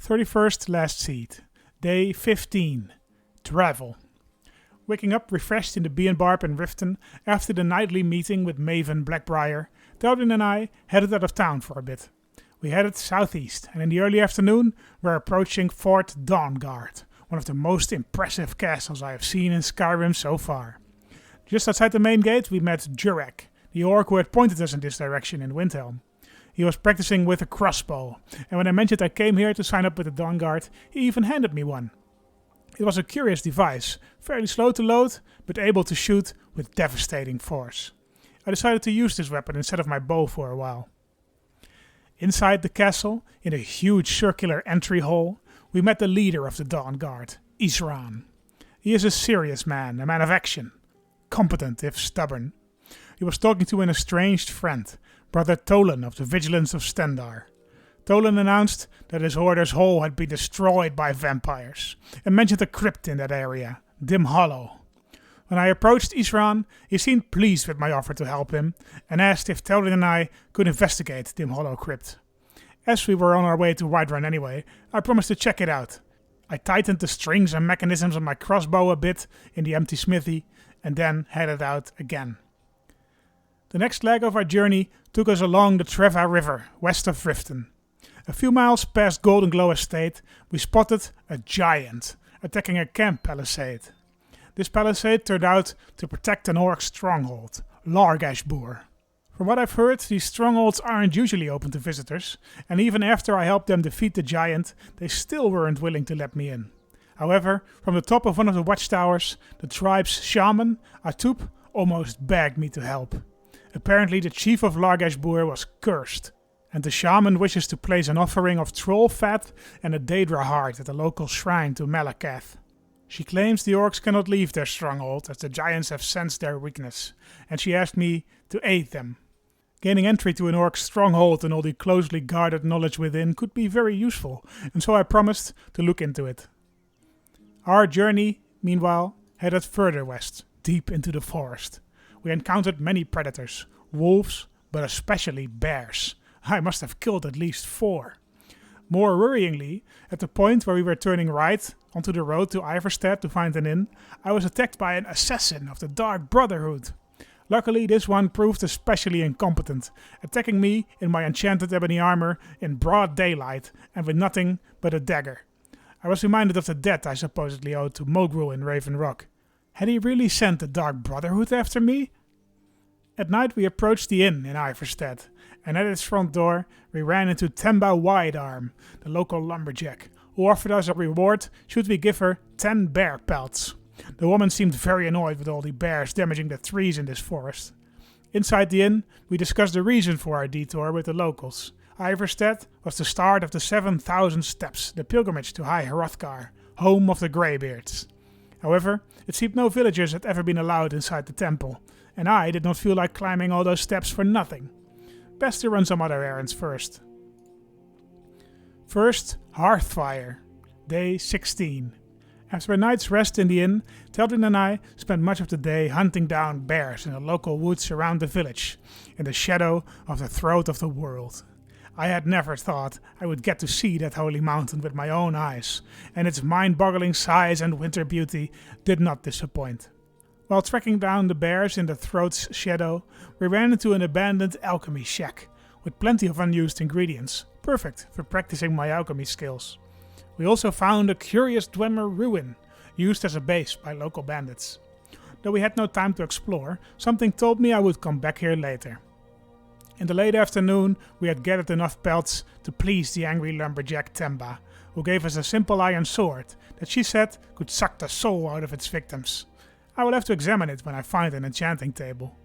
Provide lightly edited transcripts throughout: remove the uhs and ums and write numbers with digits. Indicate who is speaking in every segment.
Speaker 1: 31st last seed. Day 15. Travel. Waking up refreshed in the Bee and Barb in Riften after the nightly meeting with Maven Blackbriar, Theldrin and I headed out of town for a bit. We headed southeast, and in the early afternoon we're approaching Fort Dawnguard, one of the most impressive castles I have seen in Skyrim so far. Just outside the main gate we met Jurek, the orc who had pointed us in this direction in Windhelm. He was practicing with a crossbow, and when I mentioned I came here to sign up with the Dawnguard, he even handed me one. It was a curious device, fairly slow to load, but able to shoot with devastating force. I decided to use this weapon instead of my bow for a while. Inside the castle, in a huge circular entry hall, we met the leader of the Dawnguard, Isran. He is a serious man, a man of action, competent if stubborn. He was talking to an estranged friend, Brother Tolan of the Vigilance of Stendar. Tolan announced that his order's hall had been destroyed by vampires, and mentioned a crypt in that area, Dim Hollow. When I approached Isran, he seemed pleased with my offer to help him, and asked if Theldrin and I could investigate Dim Hollow crypt. As we were on our way to Whiterun anyway, I promised to check it out. I tightened the strings and mechanisms on my crossbow a bit in the empty smithy, and then headed out again. The next leg of our journey took us along the Treva River, west of Riften. A few miles past Golden Glow Estate, we spotted a giant attacking a camp palisade. This palisade turned out to protect an orc stronghold, Largashbur. From what I've heard, these strongholds aren't usually open to visitors, and even after I helped them defeat the giant, they still weren't willing to let me in. However, from the top of one of the watchtowers, the tribe's shaman, Atup, almost begged me to help. Apparently the chief of Largashbur was cursed, and the shaman wishes to place an offering of troll fat and a Daedra heart at the local shrine to Malakath. She claims the orcs cannot leave their stronghold as the giants have sensed their weakness, and she asked me to aid them. Gaining entry to an orc stronghold and all the closely guarded knowledge within could be very useful, and so I promised to look into it. Our journey, meanwhile, headed further west, deep into the forest. We encountered many predators, wolves, but especially bears. I must have killed at least 4. More worryingly, at the point where we were turning right onto the road to Iverstead to find an inn, I was attacked by an assassin of the Dark Brotherhood. Luckily, this one proved especially incompetent, attacking me in my enchanted ebony armor in broad daylight and with nothing but a dagger. I was reminded of the debt I supposedly owed to Mogru in Raven Rock. Had he really sent the Dark Brotherhood after me? At night we approached the inn in Iverstead, and at its front door we ran into Temba Widearm, the local lumberjack, who offered us a reward should we give her 10 bear pelts. The woman seemed very annoyed with all the bears damaging the trees in this forest. Inside the inn, we discussed the reason for our detour with the locals. Iverstead was the start of the 7,000 steps, the pilgrimage to High Hrothgar, home of the Greybeards. However, it seemed no villagers had ever been allowed inside the temple, and I did not feel like climbing all those steps for nothing. Best to run some other errands first. First, Hearthfire, day 16. After a night's rest in the inn, Theldrin and I spent much of the day hunting down bears in the local woods around the village, in the shadow of the throat of the world. I had never thought I would get to see that holy mountain with my own eyes, and its mind-boggling size and winter beauty did not disappoint. While trekking down the bears in the throat's shadow, we ran into an abandoned alchemy shack, with plenty of unused ingredients, perfect for practicing my alchemy skills. We also found a curious Dwemer ruin, used as a base by local bandits. Though we had no time to explore, something told me I would come back here later. In the late afternoon, we had gathered enough pelts to please the angry lumberjack Temba, who gave us a simple iron sword that she said could suck the soul out of its victims. I will have to examine it when I find an enchanting table.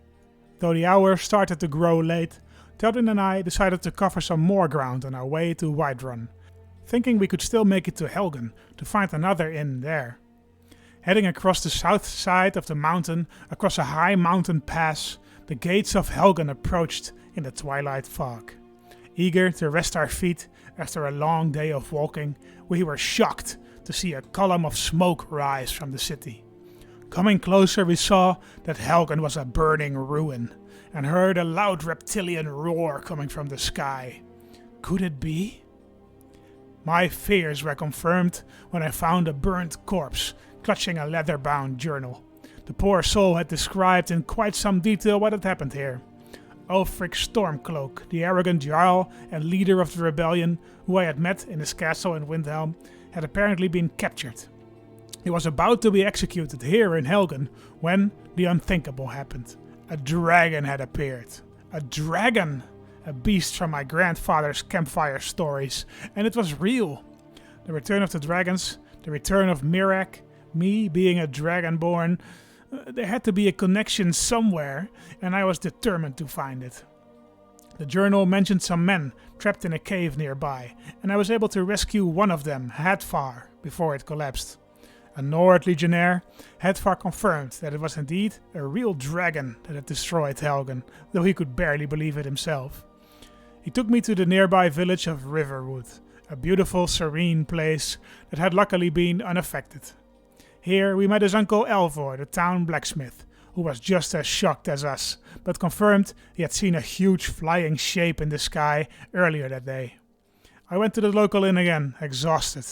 Speaker 1: Though the hour started to grow late, Theldrin and I decided to cover some more ground on our way to Whiterun, thinking we could still make it to Helgen to find another inn there. Heading across the south side of the mountain, across a high mountain pass, the gates of Helgen approached in the twilight fog. Eager to rest our feet after a long day of walking, we were shocked to see a column of smoke rise from the city. Coming closer, we saw that Helgen was a burning ruin, and heard a loud reptilian roar coming from the sky. Could it be? My fears were confirmed when I found a burnt corpse clutching a leather-bound journal. The poor soul had described in quite some detail what had happened here. Ulfric Stormcloak, the arrogant jarl and leader of the rebellion who I had met in his castle in Windhelm, had apparently been captured. He was about to be executed here in Helgen when the unthinkable happened. A dragon had appeared. A dragon! A beast from my grandfather's campfire stories. And it was real. The return of the dragons, the return of Mirak, me being a dragonborn. There had to be a connection somewhere, and I was determined to find it. The journal mentioned some men trapped in a cave nearby, and I was able to rescue one of them, Hadvar, before it collapsed. A Nord legionnaire, Hadvar confirmed that it was indeed a real dragon that had destroyed Helgen, though he could barely believe it himself. He took me to the nearby village of Riverwood, a beautiful, serene place that had luckily been unaffected. Here we met his uncle Elvor, the town blacksmith, who was just as shocked as us, but confirmed he had seen a huge flying shape in the sky earlier that day. I went to the local inn again, exhausted.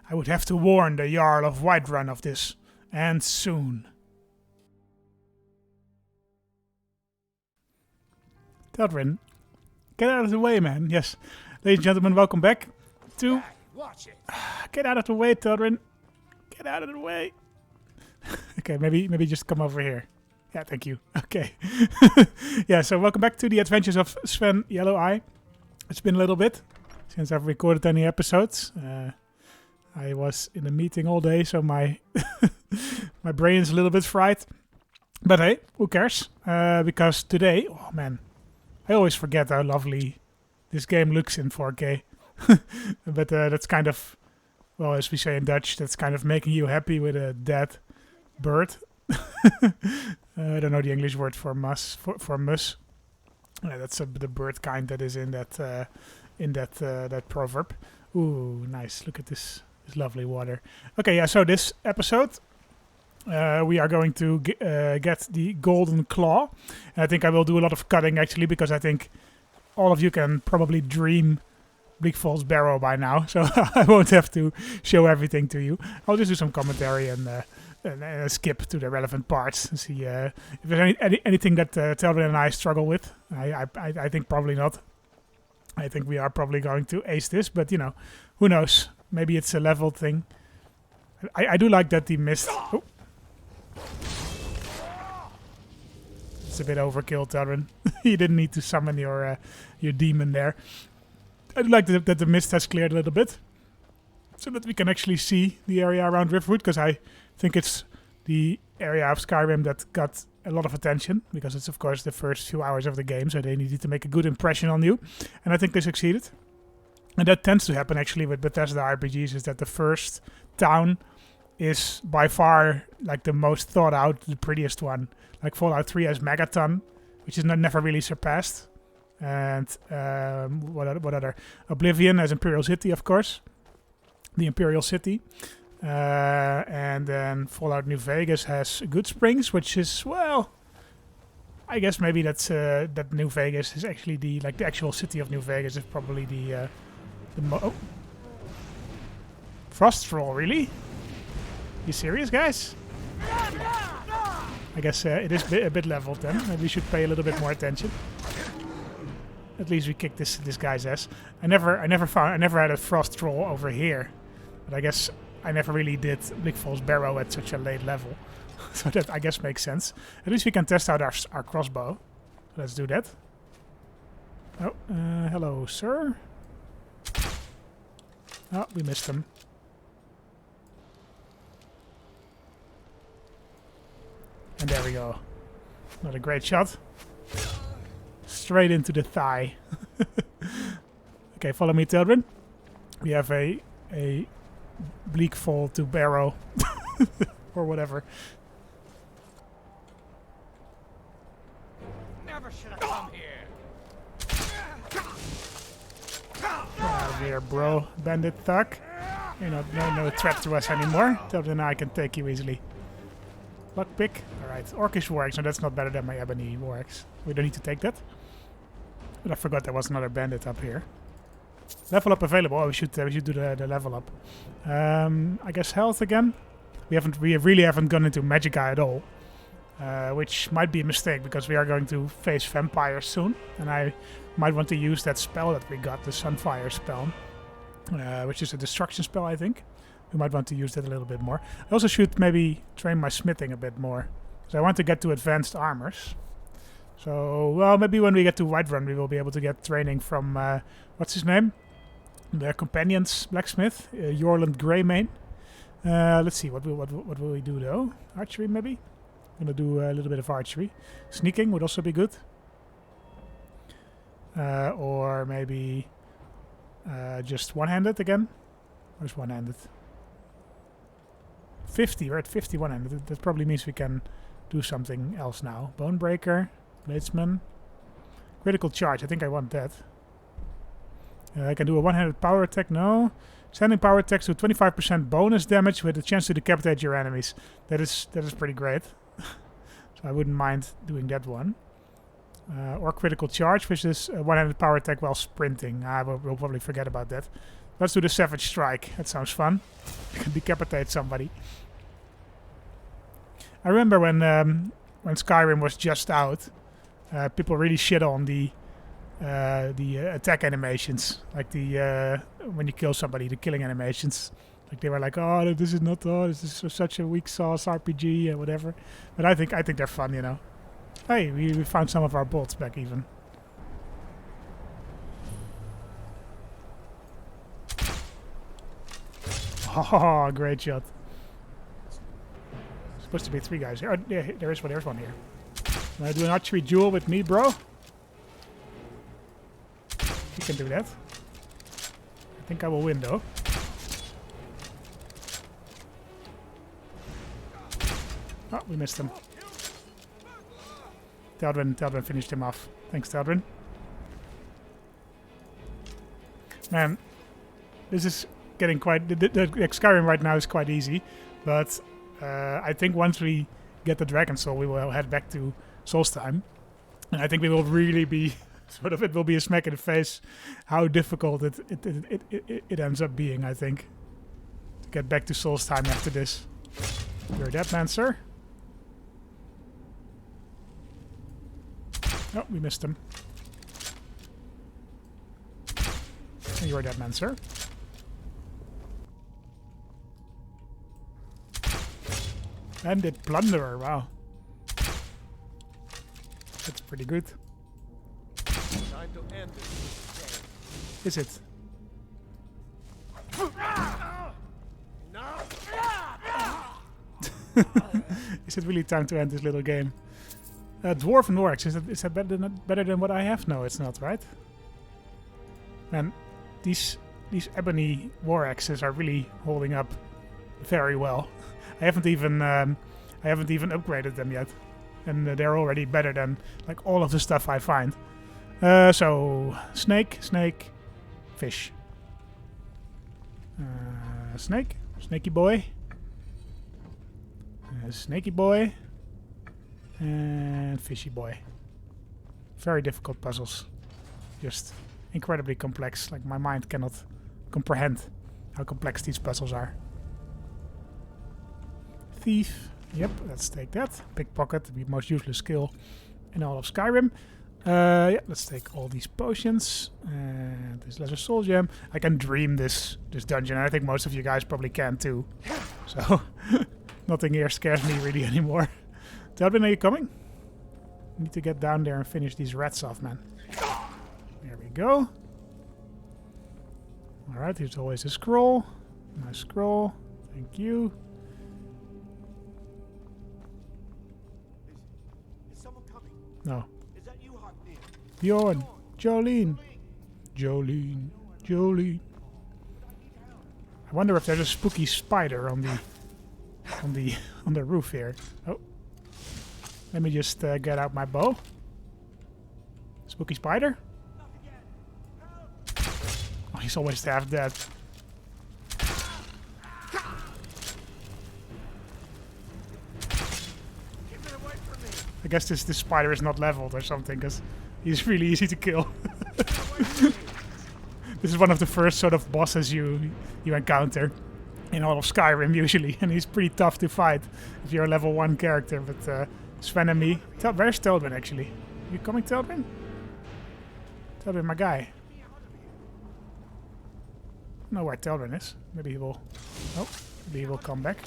Speaker 1: I would have to warn the Jarl of Whiterun of this, and soon. Teldrin, get out of the way, man. Yes, ladies and gentlemen, welcome back to...
Speaker 2: Watch it.
Speaker 1: Get out of the way, Teldrin. Get out of the way. Okay, maybe just come over here. Yeah, thank you. Okay. Yeah, so welcome back to the adventures of Sven Yellow-Eye. It's been a little bit since I've recorded any episodes. I was in a meeting all day, so my my brain is a little bit fried. But hey, who cares? Because today, oh man, I always forget how lovely this game looks in 4K. But that's kind of, well, as we say in Dutch, that's kind of making you happy with a dead bird. I don't know the English word for mus. For mus. That's the bird kind that is in that proverb. Ooh, nice! Look at this lovely water. Okay, yeah. So this episode, we are going to get the golden claw, and I think I will do a lot of cutting actually, because I think all of you can probably dream Bleak Falls Barrow by now, so I won't have to show everything to you. I'll just do some commentary and skip to the relevant parts and see if there's anything that Teldrin and I struggle with. I think probably not. I think we are probably going to ace this, but you know, who knows? Maybe it's a level thing. I do like that the mist... Oh. It's a bit overkill, Teldrin. You didn't need to summon your demon there. I do like that the mist has cleared a little bit, so that we can actually see the area around Riverwood, because I think it's the area of Skyrim that got a lot of attention, because it's of course the first few hours of the game, so they needed to make a good impression on you, and I think they succeeded. And that tends to happen actually with Bethesda RPGs, is that the first town is by far like the most thought out, the prettiest one. Like Fallout 3 has Megaton, which is never really surpassed. And what other? Oblivion has Imperial City, of course. The Imperial City. And then Fallout New Vegas has Good Springs, which is, well, I guess maybe that's that New Vegas is actually the actual city of New Vegas is probably the Frost Troll, really? You serious, guys? I guess it is a bit leveled then. Maybe we should pay a little bit more attention. At least we kicked this guy's ass. I never had a Frost Troll over here, but I guess I never really did Bleak Falls Barrow at such a late level. So that, I guess, makes sense. At least we can test out our crossbow. Let's do that. Oh, hello, sir. Oh, we missed him. And there we go. Not a great shot. Straight into the thigh. Okay, follow me, Teldrin. We have a Bleak Fall to Barrow. Or whatever.
Speaker 2: Never should have come here.
Speaker 1: Get out of here, bro. Bandit thug. You're not no threat to us anymore. Teldrin and I can take you easily. Lockpick. Alright, Orcish Warx. No, that's not better than my Ebony Warx. We don't need to take that. But I forgot there was another bandit up here. Level up available. Oh, we should do the level up. I guess health again. We really haven't gone into Magica at all, which might be a mistake because we are going to face vampires soon, and I might want to use that spell that we got, the Sunfire spell, which is a destruction spell, I think. We might want to use that a little bit more. I also should maybe train my smithing a bit more, because I want to get to advanced armors. So, well, maybe when we get to Whiterun, we will be able to get training from, what's his name? The companion's blacksmith, Yorland Greymane. Let's see, what will we do though? Archery, maybe? I'm gonna do a little bit of archery. Sneaking would also be good. Or maybe just one-handed again. Where's one-handed? 50, we're at 50 one-handed. That probably means we can do something else now. Bonebreaker, Bladesman, critical charge. I think I want that. I can do a one-handed power attack. No. Standing power attacks do 25% bonus damage with a chance to decapitate your enemies. That is pretty great. So I wouldn't mind doing that one. Or critical charge, which is a one-handed power attack while sprinting. We'll probably forget about that. Let's do the Savage Strike. That sounds fun. I can decapitate somebody. I remember when Skyrim was just out, people really shit on the attack animations, like the when you kill somebody, the killing animations. Like they were like, "Oh, this is not. Oh, this is such a weak sauce RPG and whatever." But I think they're fun, you know. Hey, we found some of our bolts back even. Oh, great shot. Supposed to be 3 guys here. Oh, yeah, there's one here. Wanna do an archery duel with me, bro? You can do that. I think I will win, though. Oh, we missed him. Teldrin finished him off. Thanks, Teldrin. Man, this is getting quite... The Skyrim right now is quite easy, but I think once we get the Dragon Soul, we will head back to Solstheim, and I think we will really be... it will be a smack in the face how difficult it ends up being, I think, to get back to Solstheim after this. You're a dead man, sir. Oh, we missed him. You're a dead man, sir. Bandit Plunderer, wow. That's pretty good.
Speaker 2: Time to end this.
Speaker 1: Is it? Is it really time to end this little game? Dwarven Orcs, is that better than what I have? No, it's not, right? Man, these ebony war axes are really holding up very well. I haven't even upgraded them yet, and they're already better than like all of the stuff I find. So snake, fish, snaky boy, snaky boy, and fishy boy. Very difficult puzzles, just incredibly complex. Like my mind cannot comprehend how complex these puzzles are. Thief, yep, let's take that. Pickpocket, the most useless skill in all of Skyrim. Yeah, let's take all these potions and this Lesser Soul Gem. I can dream this dungeon, and I think most of you guys probably can too. So nothing here scares me really anymore. Teldrin, are you coming? Need to get down there and finish these rats off, man. There we go. Alright, here's always a scroll. Nice scroll. Thank you.
Speaker 2: Is someone coming?
Speaker 1: No.
Speaker 2: Is that you, Hartnell?
Speaker 1: Bjorn. Jolene. I wonder if there's a spooky spider on the roof here. Oh. Let me just get out my bow. Spooky spider? Oh, he's always half dead. I guess this spider is not leveled or something, because he's really easy to kill. This is one of the first sort of bosses you encounter in all of Skyrim usually, and he's pretty tough to fight if you're a level 1 character. But Sven and me, where's Teldrin actually? You coming, Teldrin? Teldrin, my guy. I don't know where Teldrin is. Maybe he will. Oh, maybe he will come back.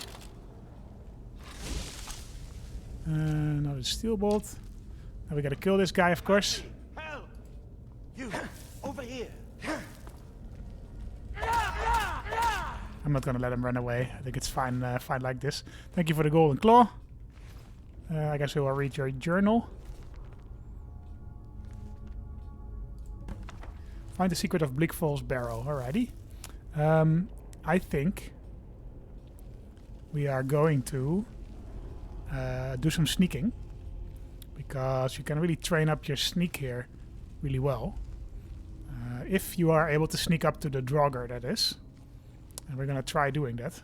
Speaker 1: Another steel bolt. Now we gotta kill this guy, of course.
Speaker 2: Help! You over here.
Speaker 1: I'm not gonna let him run away. I think it's fine, fine like this. Thank you for the golden claw. I guess we will read your journal. Find the secret of Bleak Falls Barrow. Alrighty. I think we are going to do some sneaking, because you can really train up your sneak here really well. If you are able to sneak up to the Draugr, that is. And we're gonna try doing that. So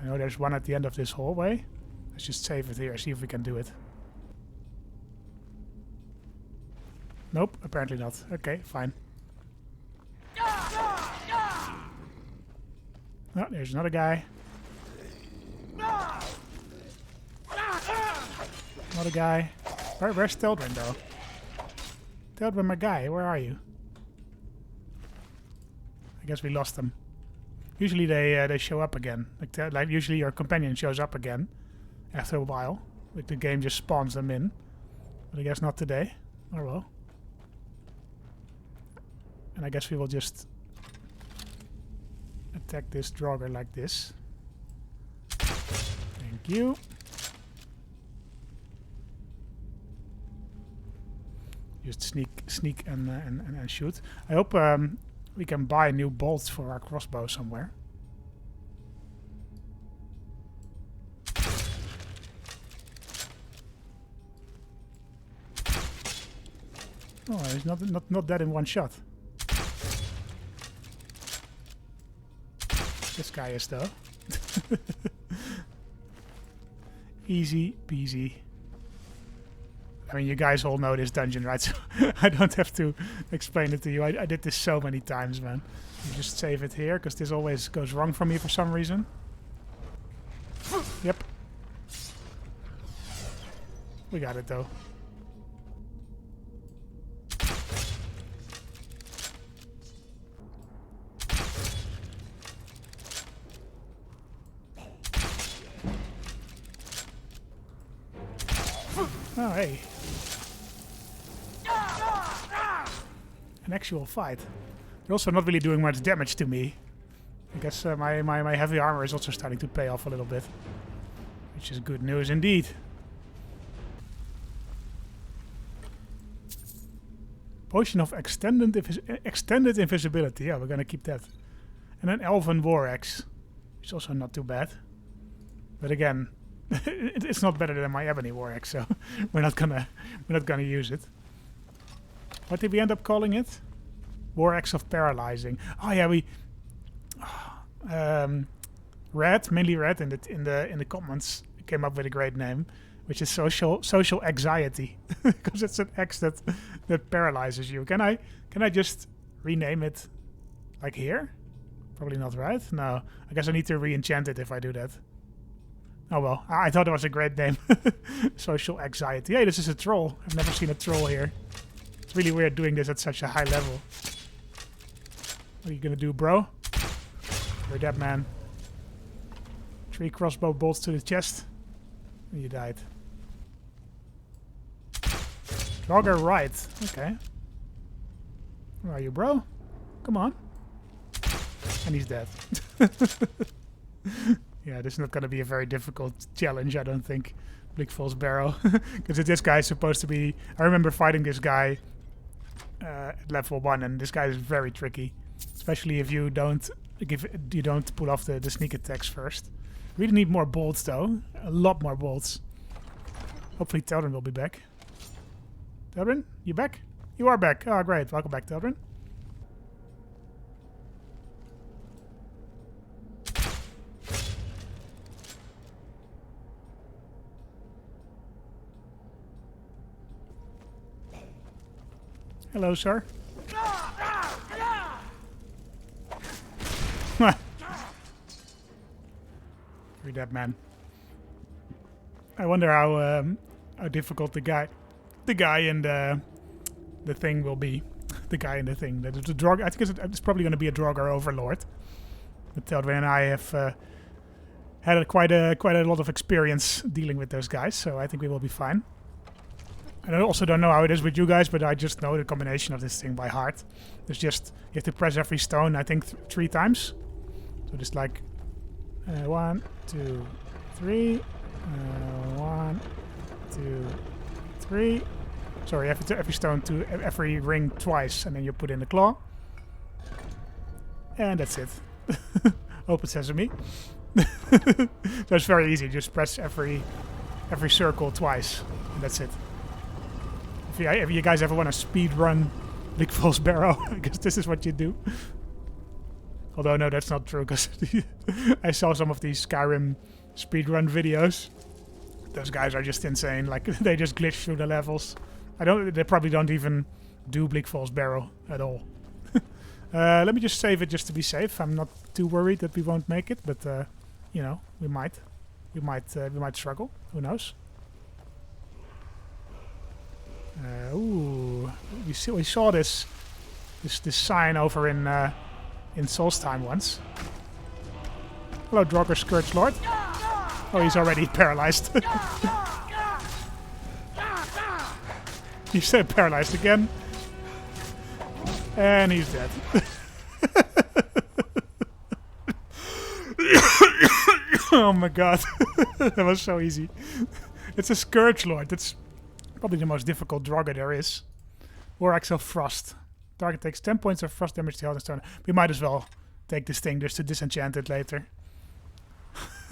Speaker 1: I know there's one at the end of this hallway. Let's just save it here, see if we can do it. Nope, apparently not. Okay, fine. Oh, there's another guy. Another guy. Where's Teldrin though? Teldrin, my guy, where are you? I guess we lost them. Usually they show up again. Like usually your companion shows up again after a while. Like the game just spawns them in. But I guess not today. Oh well. And I guess we will just attack this Draugr like this. Thank you. Just sneak and shoot. I hope we can buy new bolts for our crossbow somewhere. Oh, he's not dead in one shot. This guy is though. Easy peasy. I mean, you guys all know this dungeon, right? So I don't have to explain it to you. I did this so many times, man. You just save it here, because this always goes wrong for me for some reason. Yep. We got it, though. Oh, hey. An actual fight. They're also not really doing much damage to me. I guess my heavy armor is also starting to pay off a little bit. Which is good news indeed. Potion of extended invisibility. Yeah, we're gonna keep that. And an elven war axe. Which is also not too bad. But again, it's not better than my ebony war axe, so we're not gonna use it. What did we end up calling it? War axe of paralyzing. Oh yeah, we mainly Red in the comments came up with a great name, which is social anxiety, because it's an axe that paralyzes you. Can I just rename it like here? Probably not, right? No, I guess I need to re-enchant it if I do that. Oh well, I thought it was a great name. Social anxiety. Hey, this is a troll. I've never seen a troll here. It's really weird doing this at such a high level. What are you gonna do, bro? You're dead, man. 3 crossbow bolts to the chest. And you died. Draugr right. Okay. Where are you, bro? Come on. And he's dead. Yeah, this is not going to be a very difficult challenge, I don't think. Bleak Falls Barrow. Because this guy is supposed to be... I remember fighting this guy at level 1, and this guy is very tricky. Especially if you don't pull off the sneak attacks first. Really need more bolts, though. A lot more bolts. Hopefully Teldrin will be back. Teldrin, you back? You are back. Oh, great. Welcome back, Teldrin. Hello, sir. You're dead, man. I wonder how difficult the guy in the thing will be. The guy in the thing. The Drog. I think it's probably going to be a Draugr overlord. But Teldwyn and I have had quite a lot of experience dealing with those guys, so I think we will be fine. And I also don't know how it is with you guys, but I just know the combination of this thing by heart. It's just you have to press every stone, I think, 3 times. So just like 1, 2, 3. 1, 2, 3. Sorry, every stone to every ring twice, and then you put in the claw. And that's it. Open sesame. So it's very easy. Just press every circle twice, and that's it. If you guys ever want to speed run Bleak Falls Barrow, I guess this is what you do. Although no, that's not true, because I saw some of these Skyrim speedrun videos. Those guys are just insane. Like they just glitch through the levels. They probably don't even do Bleak Falls Barrow at all. Let me just save it just to be safe. I'm not too worried that we won't make it, but you know, we might struggle. Who knows? Ooh, we saw this sign over in Solstheim once. Hello, Draugr Scourge Lord. Oh, he's already paralyzed. He said paralyzed again. And he's dead. Oh my god. That was so easy. It's a Scourge Lord. That's probably the most difficult Draugr there is. Or Axel Frost. Target takes 10 points of frost damage to Elden Stone. We might as well take this thing just to disenchant it later.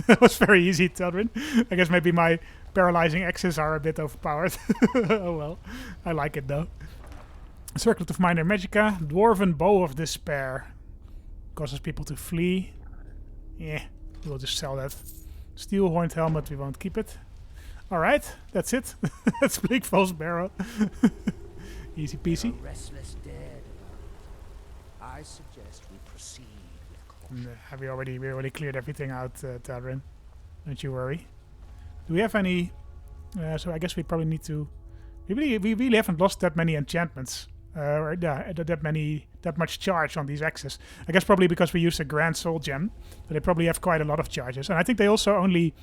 Speaker 1: That was very easy, Teldwyn. I guess maybe my paralyzing axes are a bit overpowered. Oh well. I like it though. Circlet of Minor Magicka. Dwarven Bow of Despair. Causes people to flee. Yeah, we'll just sell that. Steel Horned Helmet, we won't keep it. Alright, that's it. That's Bleak Falls Barrow. Easy peasy.
Speaker 2: Restless dead. I suggest we proceed with caution.
Speaker 1: We already cleared everything out, Teldwyn. Don't you worry. Do we have any... so I guess we probably need to... We really haven't lost that many enchantments. Or that much charge on these axes. I guess probably because we use a Grand Soul Gem. So they probably have quite a lot of charges. And I think they also only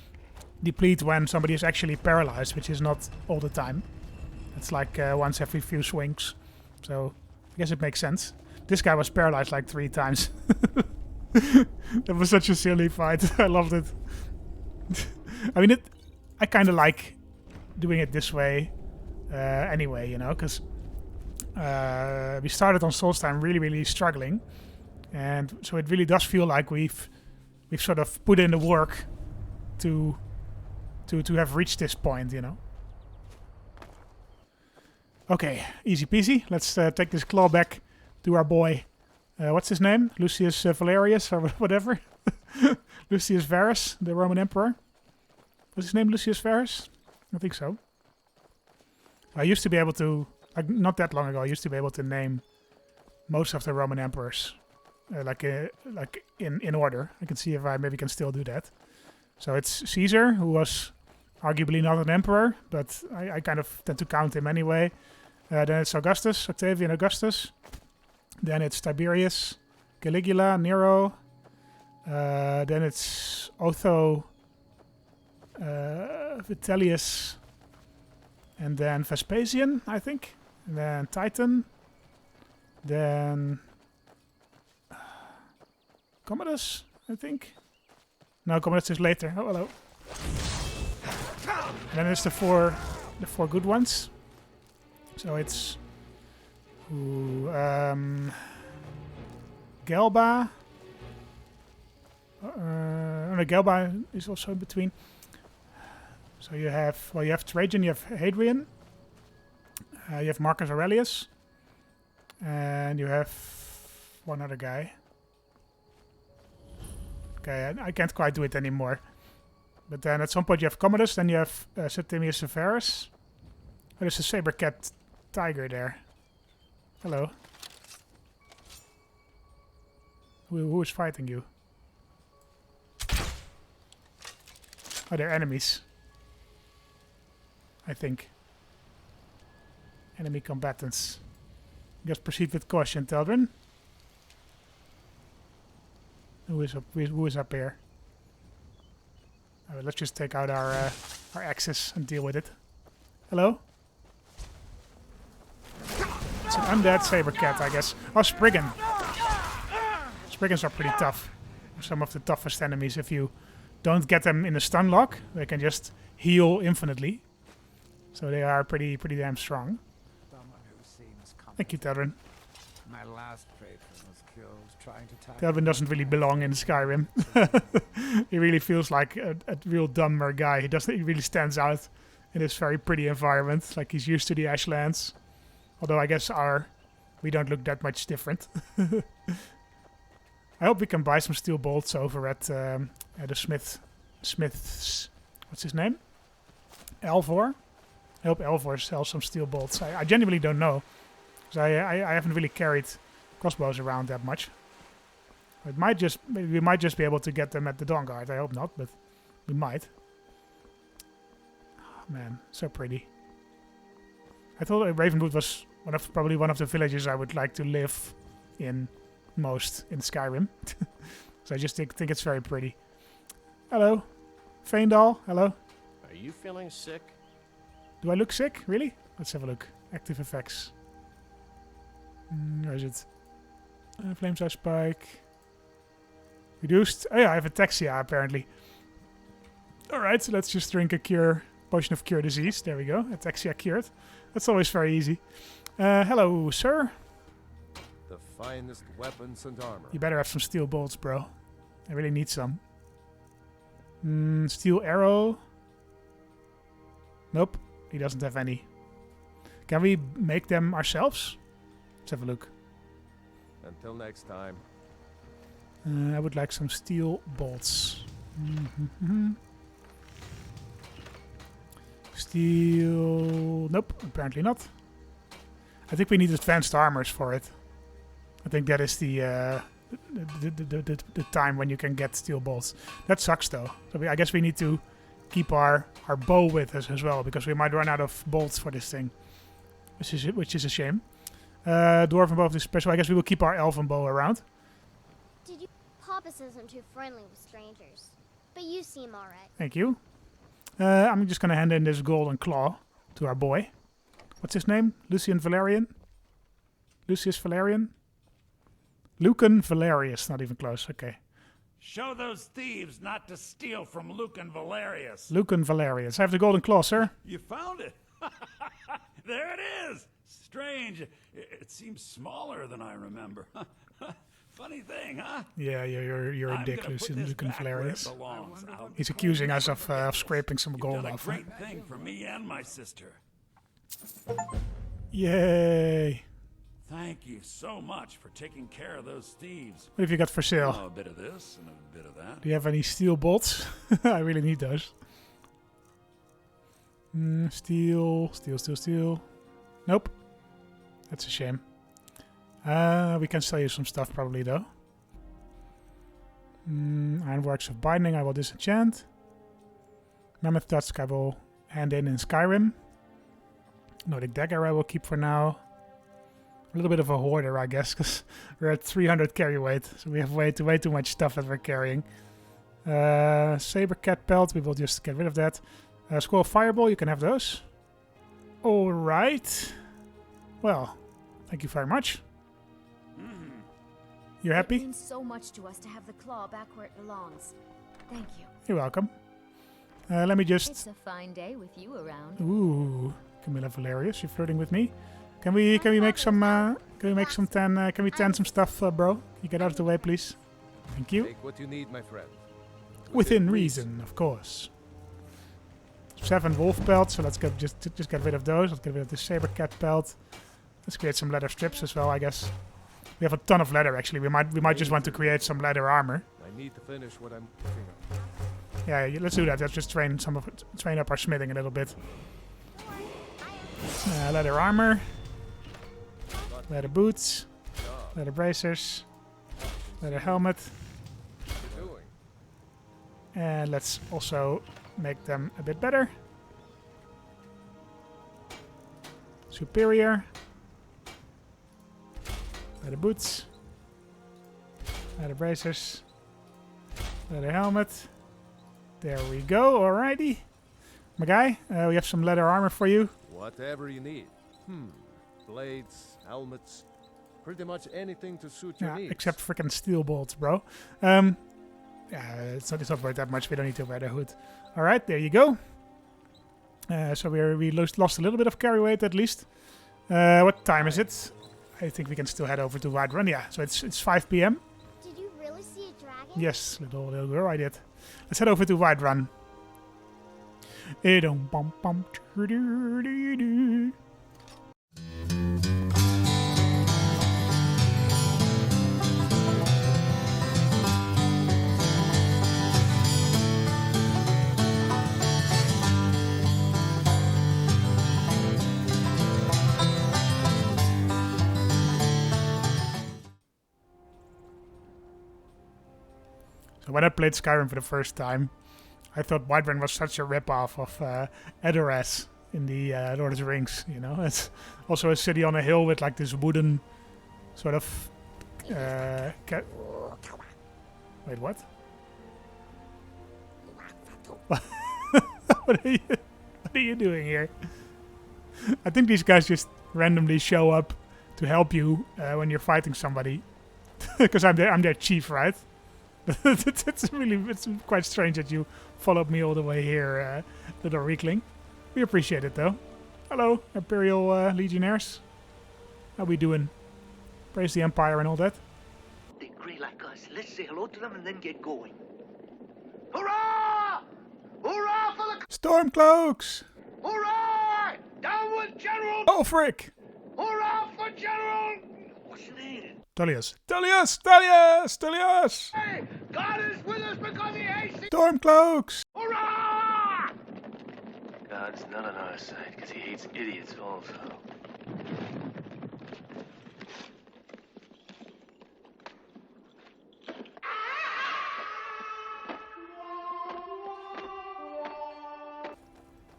Speaker 1: deplete when somebody is actually paralyzed, which is not all the time. It's like once every few swings. So I guess it makes sense. This guy was paralyzed like 3 times. That was such a silly fight. I loved it. I mean, I kind of like doing it this way anyway, you know, because we started on Solstheim really struggling, and so it really does feel like we've sort of put in the work to have reached this point, you know. Okay, easy peasy. Let's take this claw back to our boy. What's his name? Lucius Valerius or whatever. Lucius Verus, the Roman Emperor. Was his name Lucius Verus? I think so. I used to be able to, like not that long ago, I used to be able to name most of the Roman emperors, like in order. I can see if I maybe can still do that. So it's Caesar, who was arguably not an emperor, but I kind of tend to count him anyway. Then it's Augustus, Octavian Augustus. Then it's Tiberius, Caligula, Nero. Then it's Otho, Vitellius, and then Vespasian, I think. And then Titan. Then Commodus, I think. No, Commodus is later. Oh, hello. And then there's the four good ones. So it's Gelba. No, Gelba is also in between. So you have Trajan, you have Hadrian, you have Marcus Aurelius, and you have one other guy. Okay, I can't quite do it anymore. But then at some point you have Commodus, then you have Septimius Severus. Oh, there's a saber cat tiger there. Hello. Who is fighting you? Oh, they're enemies. I think. Enemy combatants. Just proceed with caution, children. Who is up here? Let's just take out our axes and deal with it. Hello? It's an undead saber cat, I guess. Oh, Spriggan. Spriggans are pretty tough. Some of the toughest enemies. If you don't get them in a stun lock, they can just heal infinitely. So they are pretty damn strong. Thank you, Telvin.
Speaker 2: My last patron was killed trying to tackle.
Speaker 1: Telvin doesn't really belong in Skyrim. He really feels like a real dumber guy. He really stands out in this very pretty environment. Like he's used to the Ashlands. Although I guess we don't look that much different. I hope we can buy some steel bolts over at the Smith's. What's his name? Elvor. I hope Elvor sells some steel bolts. I genuinely don't know. Because I haven't really carried crossbows around that much. We might just be able to get them at the Dawnguard. I hope not, but we might. Oh, man, so pretty. I thought Ravenwood was probably one of the villages I would like to live in most in Skyrim. So I just think it's very pretty. Hello, Feindal. Hello.
Speaker 3: Are you feeling sick?
Speaker 1: Do I look sick? Really? Let's have a look. Active effects. Where is it? Flamesize spike. Reduced. Oh yeah, I have ataxia apparently. Alright, so let's just drink a potion of cure disease. There we go. Ataxia cured. That's always very easy. Hello, sir.
Speaker 3: The finest weapons and armor.
Speaker 1: You better have some steel bolts, bro. I really need some. Steel arrow. Nope, he doesn't have any. Can we make them ourselves? Let's have a look.
Speaker 3: Until next time.
Speaker 1: I would like some steel bolts. Steel... Nope, apparently not. I think we need advanced armors for it. I think that is the time when you can get steel bolts. That sucks though. So I guess we need to keep our bow with us as well, because we might run out of bolts for this thing. Which is a shame. Dwarven bow is special. I guess we will keep our elven bow around.
Speaker 4: Papas isn't too friendly with strangers, but you seem alright.
Speaker 1: Thank you. I'm just gonna hand in this golden claw to our boy. What's his name? Lucius Valerian? Lucan Valerius, not even close. Okay.
Speaker 5: Show those thieves not to steal from Lucan Valerius.
Speaker 1: Lucan Valerius. I have the golden claw, sir.
Speaker 5: You found it. There it is. Strange. It seems smaller than I remember. Funny thing, huh?
Speaker 1: Yeah, you're a dick, Lucan Valerius.
Speaker 5: I'll
Speaker 1: He's accusing us of scraping some gold
Speaker 5: done a
Speaker 1: off.
Speaker 5: great thing for me and my sister.
Speaker 1: Yay!
Speaker 5: Thank you so much for taking care of those thieves.
Speaker 1: What have you got for sale?
Speaker 5: Oh, a bit of this and a bit of that.
Speaker 1: Do you have any steel bolts? I really need those. Steel. Nope. That's a shame. We can sell you some stuff probably though. Ironworks of Binding I will disenchant. Mammoth Tusk I will hand in Skyrim. Nordic Dagger I will keep for now. A little bit of a hoarder, I guess, because we're at 300 carry weight, so we have way too much stuff that we're carrying. Saber Cat Pelt, we will just get rid of that. Squirrel Fireball, you can have those. Alright. Well, thank you very much. You're happy?
Speaker 6: It means so much to us to have the claw back where it belongs. Thank you.
Speaker 1: You're welcome. Let me just...
Speaker 6: It's a fine day with you around.
Speaker 1: Ooh, Camilla Valerius, you're flirting with me. Can we make some can we tan some stuff, bro? Can you get out of the way, please? Thank you.
Speaker 3: Take what you need, my friend.
Speaker 1: Within reason, of course. 7 wolf pelts, so let's just get rid of those. Let's get rid of the saber cat pelt. Let's create some leather strips as well, I guess. We have a ton of leather actually. We might just want to create some leather armor.
Speaker 3: I need to finish what I'm cooking on.
Speaker 1: Yeah, let's do that. Let's just train up our smithing a little bit. Leather armor, leather boots, leather bracers, leather helmet, and let's also make them a bit better. Superior. Leather boots. Leather bracers. Leather helmet. There we go, alrighty. My guy, we have some leather armor for you.
Speaker 3: Whatever you need. Blades, helmets, pretty much anything to suit your needs.
Speaker 1: Except freaking steel bolts, bro. Yeah, it's not worth that much. We don't need to wear the hood. Alright, there you go. So we lost a little bit of carry weight at least. What time is it? I think we can still head over to Whiterun. Yeah, so it's 5 p.m.
Speaker 4: Did you really see a dragon?
Speaker 1: Yes, little girl, I did. Let's head over to Whiterun. So when I played Skyrim for the first time, I thought Whiterun was such a rip-off of Edoras in the Lord of the Rings, you know. It's also a city on a hill with like this wooden sort of... Wait, what? What are you doing here? I think these guys just randomly show up to help you when you're fighting somebody. Because I'm their chief, right? it's quite strange that you followed me all the way here, little weakling. We appreciate it though. Hello, Imperial Legionnaires. How we doing? Praise the Empire and all that.
Speaker 7: They're grey like us. Let's say hello to them and then get going. Hurrah! Hurrah for the...
Speaker 1: Stormcloaks!
Speaker 7: Hurrah! Downward, General!
Speaker 1: Oh, frick!
Speaker 7: Hurrah for General... What's your name?
Speaker 1: Tullius! Tullius! Tullius! Tullius!
Speaker 7: Hey! God is with us because he hates it!
Speaker 1: Stormcloaks!
Speaker 7: Hurrah!
Speaker 8: God's not on our side because he hates idiots also.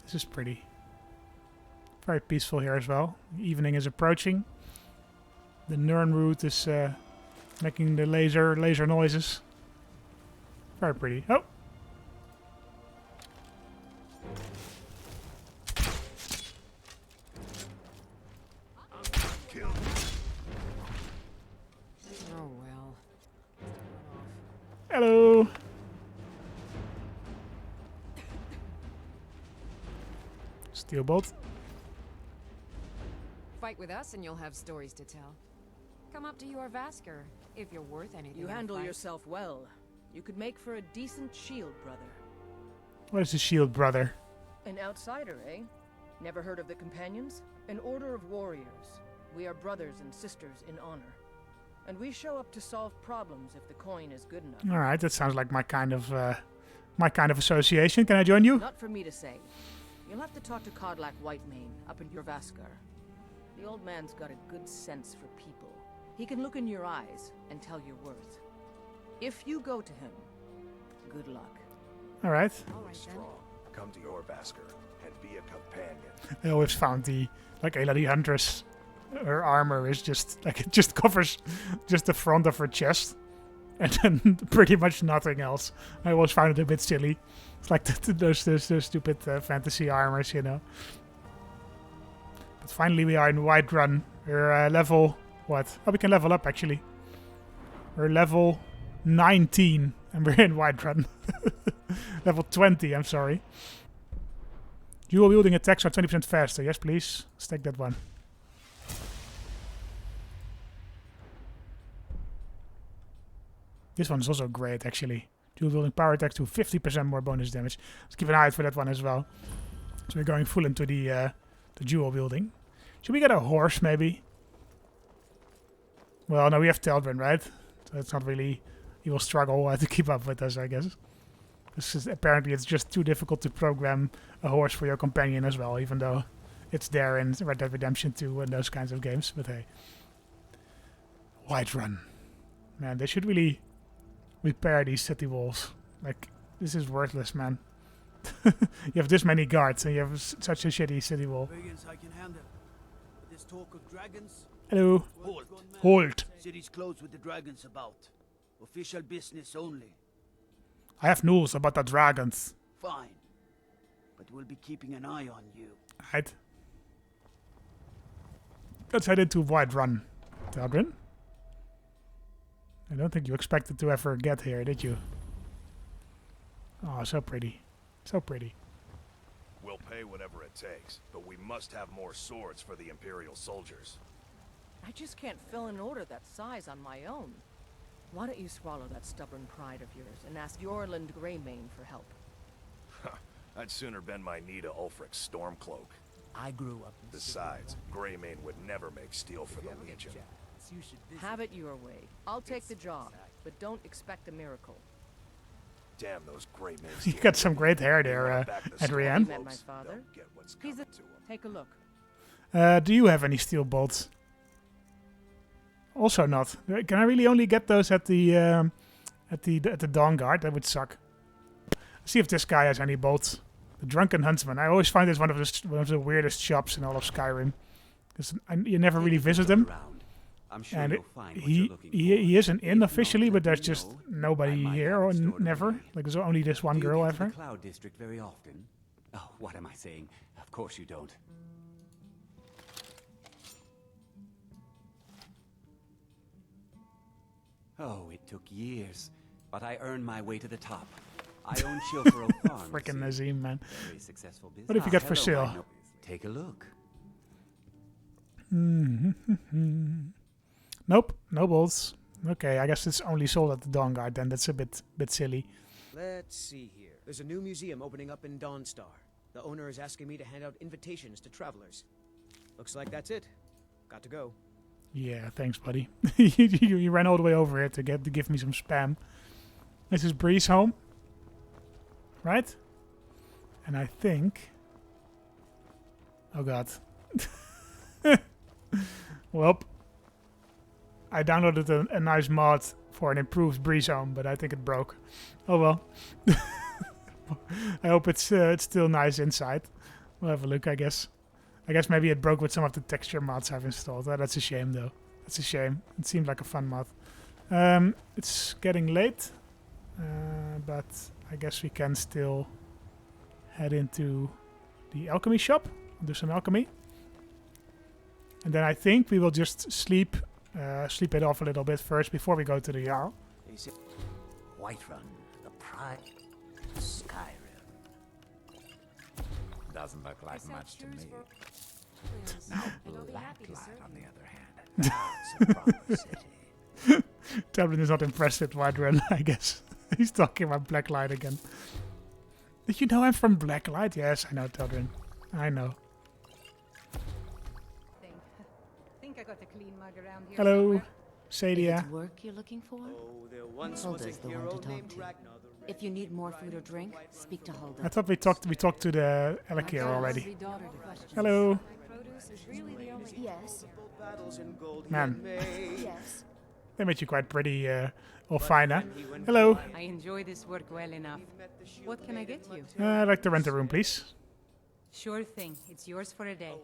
Speaker 1: This is pretty. Very peaceful here as well. Evening is approaching. The Nirnroot is making the laser noises. Very pretty. Oh!
Speaker 9: Oh well.
Speaker 1: Hello! Steel bolt.
Speaker 9: Fight with us and you'll have stories to tell. Come up to your Vasker, if you're worth anything.
Speaker 10: You
Speaker 9: in a
Speaker 10: handle
Speaker 9: fight.
Speaker 10: yourself well. You could make for a decent shield, brother.
Speaker 1: What is a shield, brother?
Speaker 10: An outsider, eh? Never heard of the Companions? An order of warriors. We are brothers and sisters in honor. And we show up to solve problems if the coin is good enough.
Speaker 1: Alright, that sounds like my kind of association. Can I join you?
Speaker 10: Not for me to say. You'll have to talk to Kodlak Whitemane up in your Vaskar. The old man's got a good sense for people. He can look in your eyes and tell your worth. If you go to him, good luck.
Speaker 1: Alright.
Speaker 9: All right, then.
Speaker 2: Strong. Come to your Vasker and be a companion.
Speaker 1: I always found Ayla the Huntress, her armor is just like it just covers just the front of her chest, and then pretty much nothing else. I always found it a bit silly. It's like those stupid fantasy armors, you know. But finally, we are in Whiterun. We're level what? Oh, we can level up actually. We're level 19, and we're in Whiterun. Level 20. I'm sorry. Dual wielding attacks are 20% faster. Yes, please. Let's take that one. This one's also great, actually. Dual wielding power attacks do 50% more bonus damage. Let's keep an eye out for that one as well. So we're going full into the dual wielding. Should we get a horse, maybe? Well, no, we have Teldrin, right? So it's not really... He will struggle to keep up with us, I guess. Apparently it's just too difficult to program a horse for your companion as well, even though it's there in Red Dead Redemption 2 and those kinds of games. But hey. Whiterun. Man, they should really repair these city walls. Like, this is worthless, man. You have this many guards and you have such a shitty city wall.
Speaker 11: Brigands I can handle. But this talk of dragons?
Speaker 1: Hello.
Speaker 11: Halt.
Speaker 1: Halt.
Speaker 11: City's closed with the dragons about. Official business only.
Speaker 1: I have news about the dragons.
Speaker 11: Fine. But we'll be keeping an eye on you.
Speaker 1: Right. Let's head into Whiterun. Talbrin? I don't think you expected to ever get here, did you? Oh, so pretty. So pretty.
Speaker 12: We'll pay whatever it takes, but we must have more swords for the Imperial soldiers.
Speaker 10: I just can't fill an order that size on my own. Why don't you swallow that stubborn pride of yours and ask Yorland Greymane for help?
Speaker 12: I'd sooner bend my knee to Ulfric's Stormcloak.
Speaker 11: I grew up in
Speaker 12: Besides, Greymane would never make steel for the Legion.
Speaker 10: Have it your way. I'll take the job, but don't expect a miracle.
Speaker 12: Damn those Greymane.
Speaker 1: You got some great hair there, Adrienne.
Speaker 10: Met my father. Take a look.
Speaker 1: Do you have any steel bolts? Also not. Can I really only get those at the Dawn Guard? That would suck. Let's see if this guy has any bolts. The Drunken Huntsman. I always find this one of the weirdest shops in all of Skyrim. Because you never really visit him.
Speaker 13: I'm sure
Speaker 1: And
Speaker 13: you'll find what
Speaker 1: he
Speaker 13: you're looking for.
Speaker 1: he is an inn officially, but there's just nobody here or never. Like there's only this one girl
Speaker 13: Do you get to
Speaker 1: ever.
Speaker 13: the Cloud District very often? Oh, what am I saying? Of course you don't. Oh, it took years, but I earned my way to the top. I own Chilforo Farm.
Speaker 1: Freaking Nazim, man.
Speaker 13: Very successful business.
Speaker 1: What have you got for
Speaker 13: Hello,
Speaker 1: sale?
Speaker 13: Take a look.
Speaker 1: Nope, no bolts. Okay, I guess it's only sold at the Dawn Guard then. That's a bit silly.
Speaker 14: Let's see here. There's a new museum opening up in Dawnstar. The owner is asking me to hand out invitations to travelers. Looks like that's it. Got to go.
Speaker 1: Yeah, thanks, buddy. you ran all the way over here to give me some spam. This is Bree's home, right? And I think. Oh God. Well, I downloaded a nice mod for an improved Breeze home, but I think it broke. Oh well. I hope it's still nice inside. We'll have a look, I guess. I guess maybe it broke with some of the texture mods I've installed. That's a shame, though. That's a shame. It seemed like a fun mod. It's getting late, but I guess we can still head into the alchemy shop, do some alchemy. And then I think we will just sleep it off a little bit first before we go to the Jarl.
Speaker 2: Whiterun, the pride of Skyrim. Doesn't look like much to me. Now Blacklight, on the other hand, that's a proper city.
Speaker 1: Tablin is not impressed with Whiterun, I guess. He's talking about Blacklight again. Did you know I'm from Blacklight? Yes, I know, Tablin. I know.
Speaker 15: I got a clean mug around here.
Speaker 1: Hello, Sadia.
Speaker 6: It's work you're looking for?
Speaker 14: There once
Speaker 6: Hulda's
Speaker 14: was a
Speaker 6: the one
Speaker 14: hero
Speaker 6: to talk
Speaker 14: named
Speaker 6: to.
Speaker 14: Ragnar the
Speaker 6: If you need more food or drink, speak to Hulda.
Speaker 1: I thought we talked to the Elakir already. Hello.
Speaker 4: Yes.
Speaker 1: Man,
Speaker 4: Yes.
Speaker 1: they made you quite pretty, all fine, huh? Hello.
Speaker 15: I enjoy this work well enough. What can I get you?
Speaker 1: I'd like to rent a room, please.
Speaker 15: Sure thing. It's yours for a day.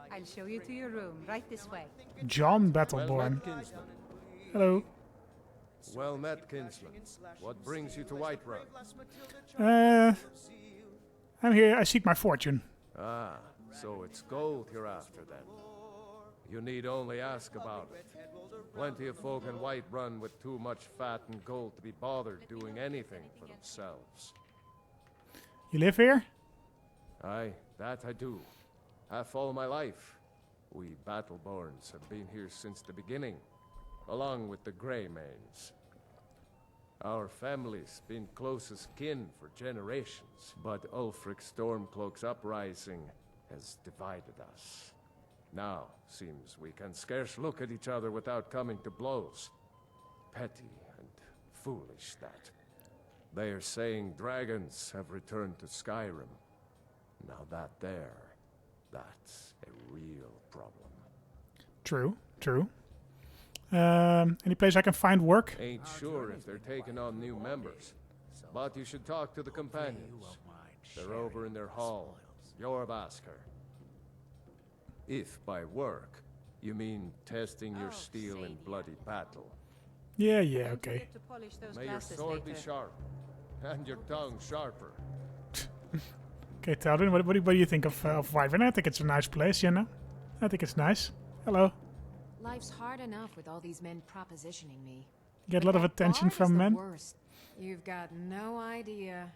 Speaker 15: I'll show you to your room, right this way.
Speaker 1: John Battleborn. Hello.
Speaker 3: Well met, kinsman. What brings you to Whiterun?
Speaker 1: I'm here. I seek my fortune.
Speaker 3: Ah, so it's gold you're after then. You need only ask about it. Plenty of folk in Whiterun with too much fat and gold to be bothered doing anything for themselves.
Speaker 1: You live here?
Speaker 3: Aye, that I do. Half all my life. We Battleborns have been here since the beginning, along with the Greymanes. Our family's been closest kin for generations, but Ulfric Stormcloak's uprising has divided us. Now, seems we can scarce look at each other without coming to blows. Petty and foolish, that. They are saying dragons have returned to Skyrim. Now that's a real problem.
Speaker 1: True. Any place I can find work?
Speaker 3: Ain't sure if they're taking on new members. But you should talk to the companions. They're over in their hall. Your Vasker. If by work, you mean testing your steel in bloody battle.
Speaker 1: Yeah, okay.
Speaker 3: May your sword be sharp, and your tongue sharper.
Speaker 1: Okay, Talvin, what do you think of Wyvern? I think it's a nice place, you know? I think it's nice. Hello.
Speaker 9: Life's hard enough with all these men propositioning me.
Speaker 1: Get a lot of attention from men.
Speaker 9: Worst. You've got no idea.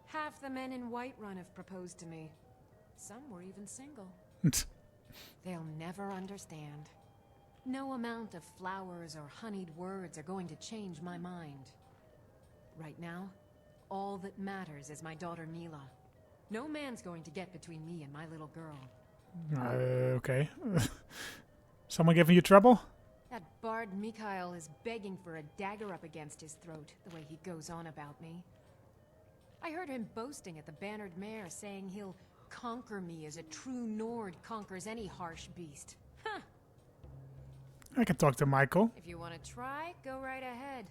Speaker 9: Half the men in Whiterun have proposed to me. Some were even single. They'll never understand. No amount of flowers or honeyed words are going to change my mind. Right now, all that matters is my daughter Mila. No man's going to get between me and my little girl.
Speaker 1: Okay. Someone giving you trouble?
Speaker 9: That bard Mikhail is begging for a dagger up against his throat, the way he goes on about me. I heard him boasting at the Bannered Mare, saying he'll conquer me as a true Nord conquers any harsh beast. Huh.
Speaker 1: I can talk to Michael.
Speaker 9: If you want to try, go right ahead.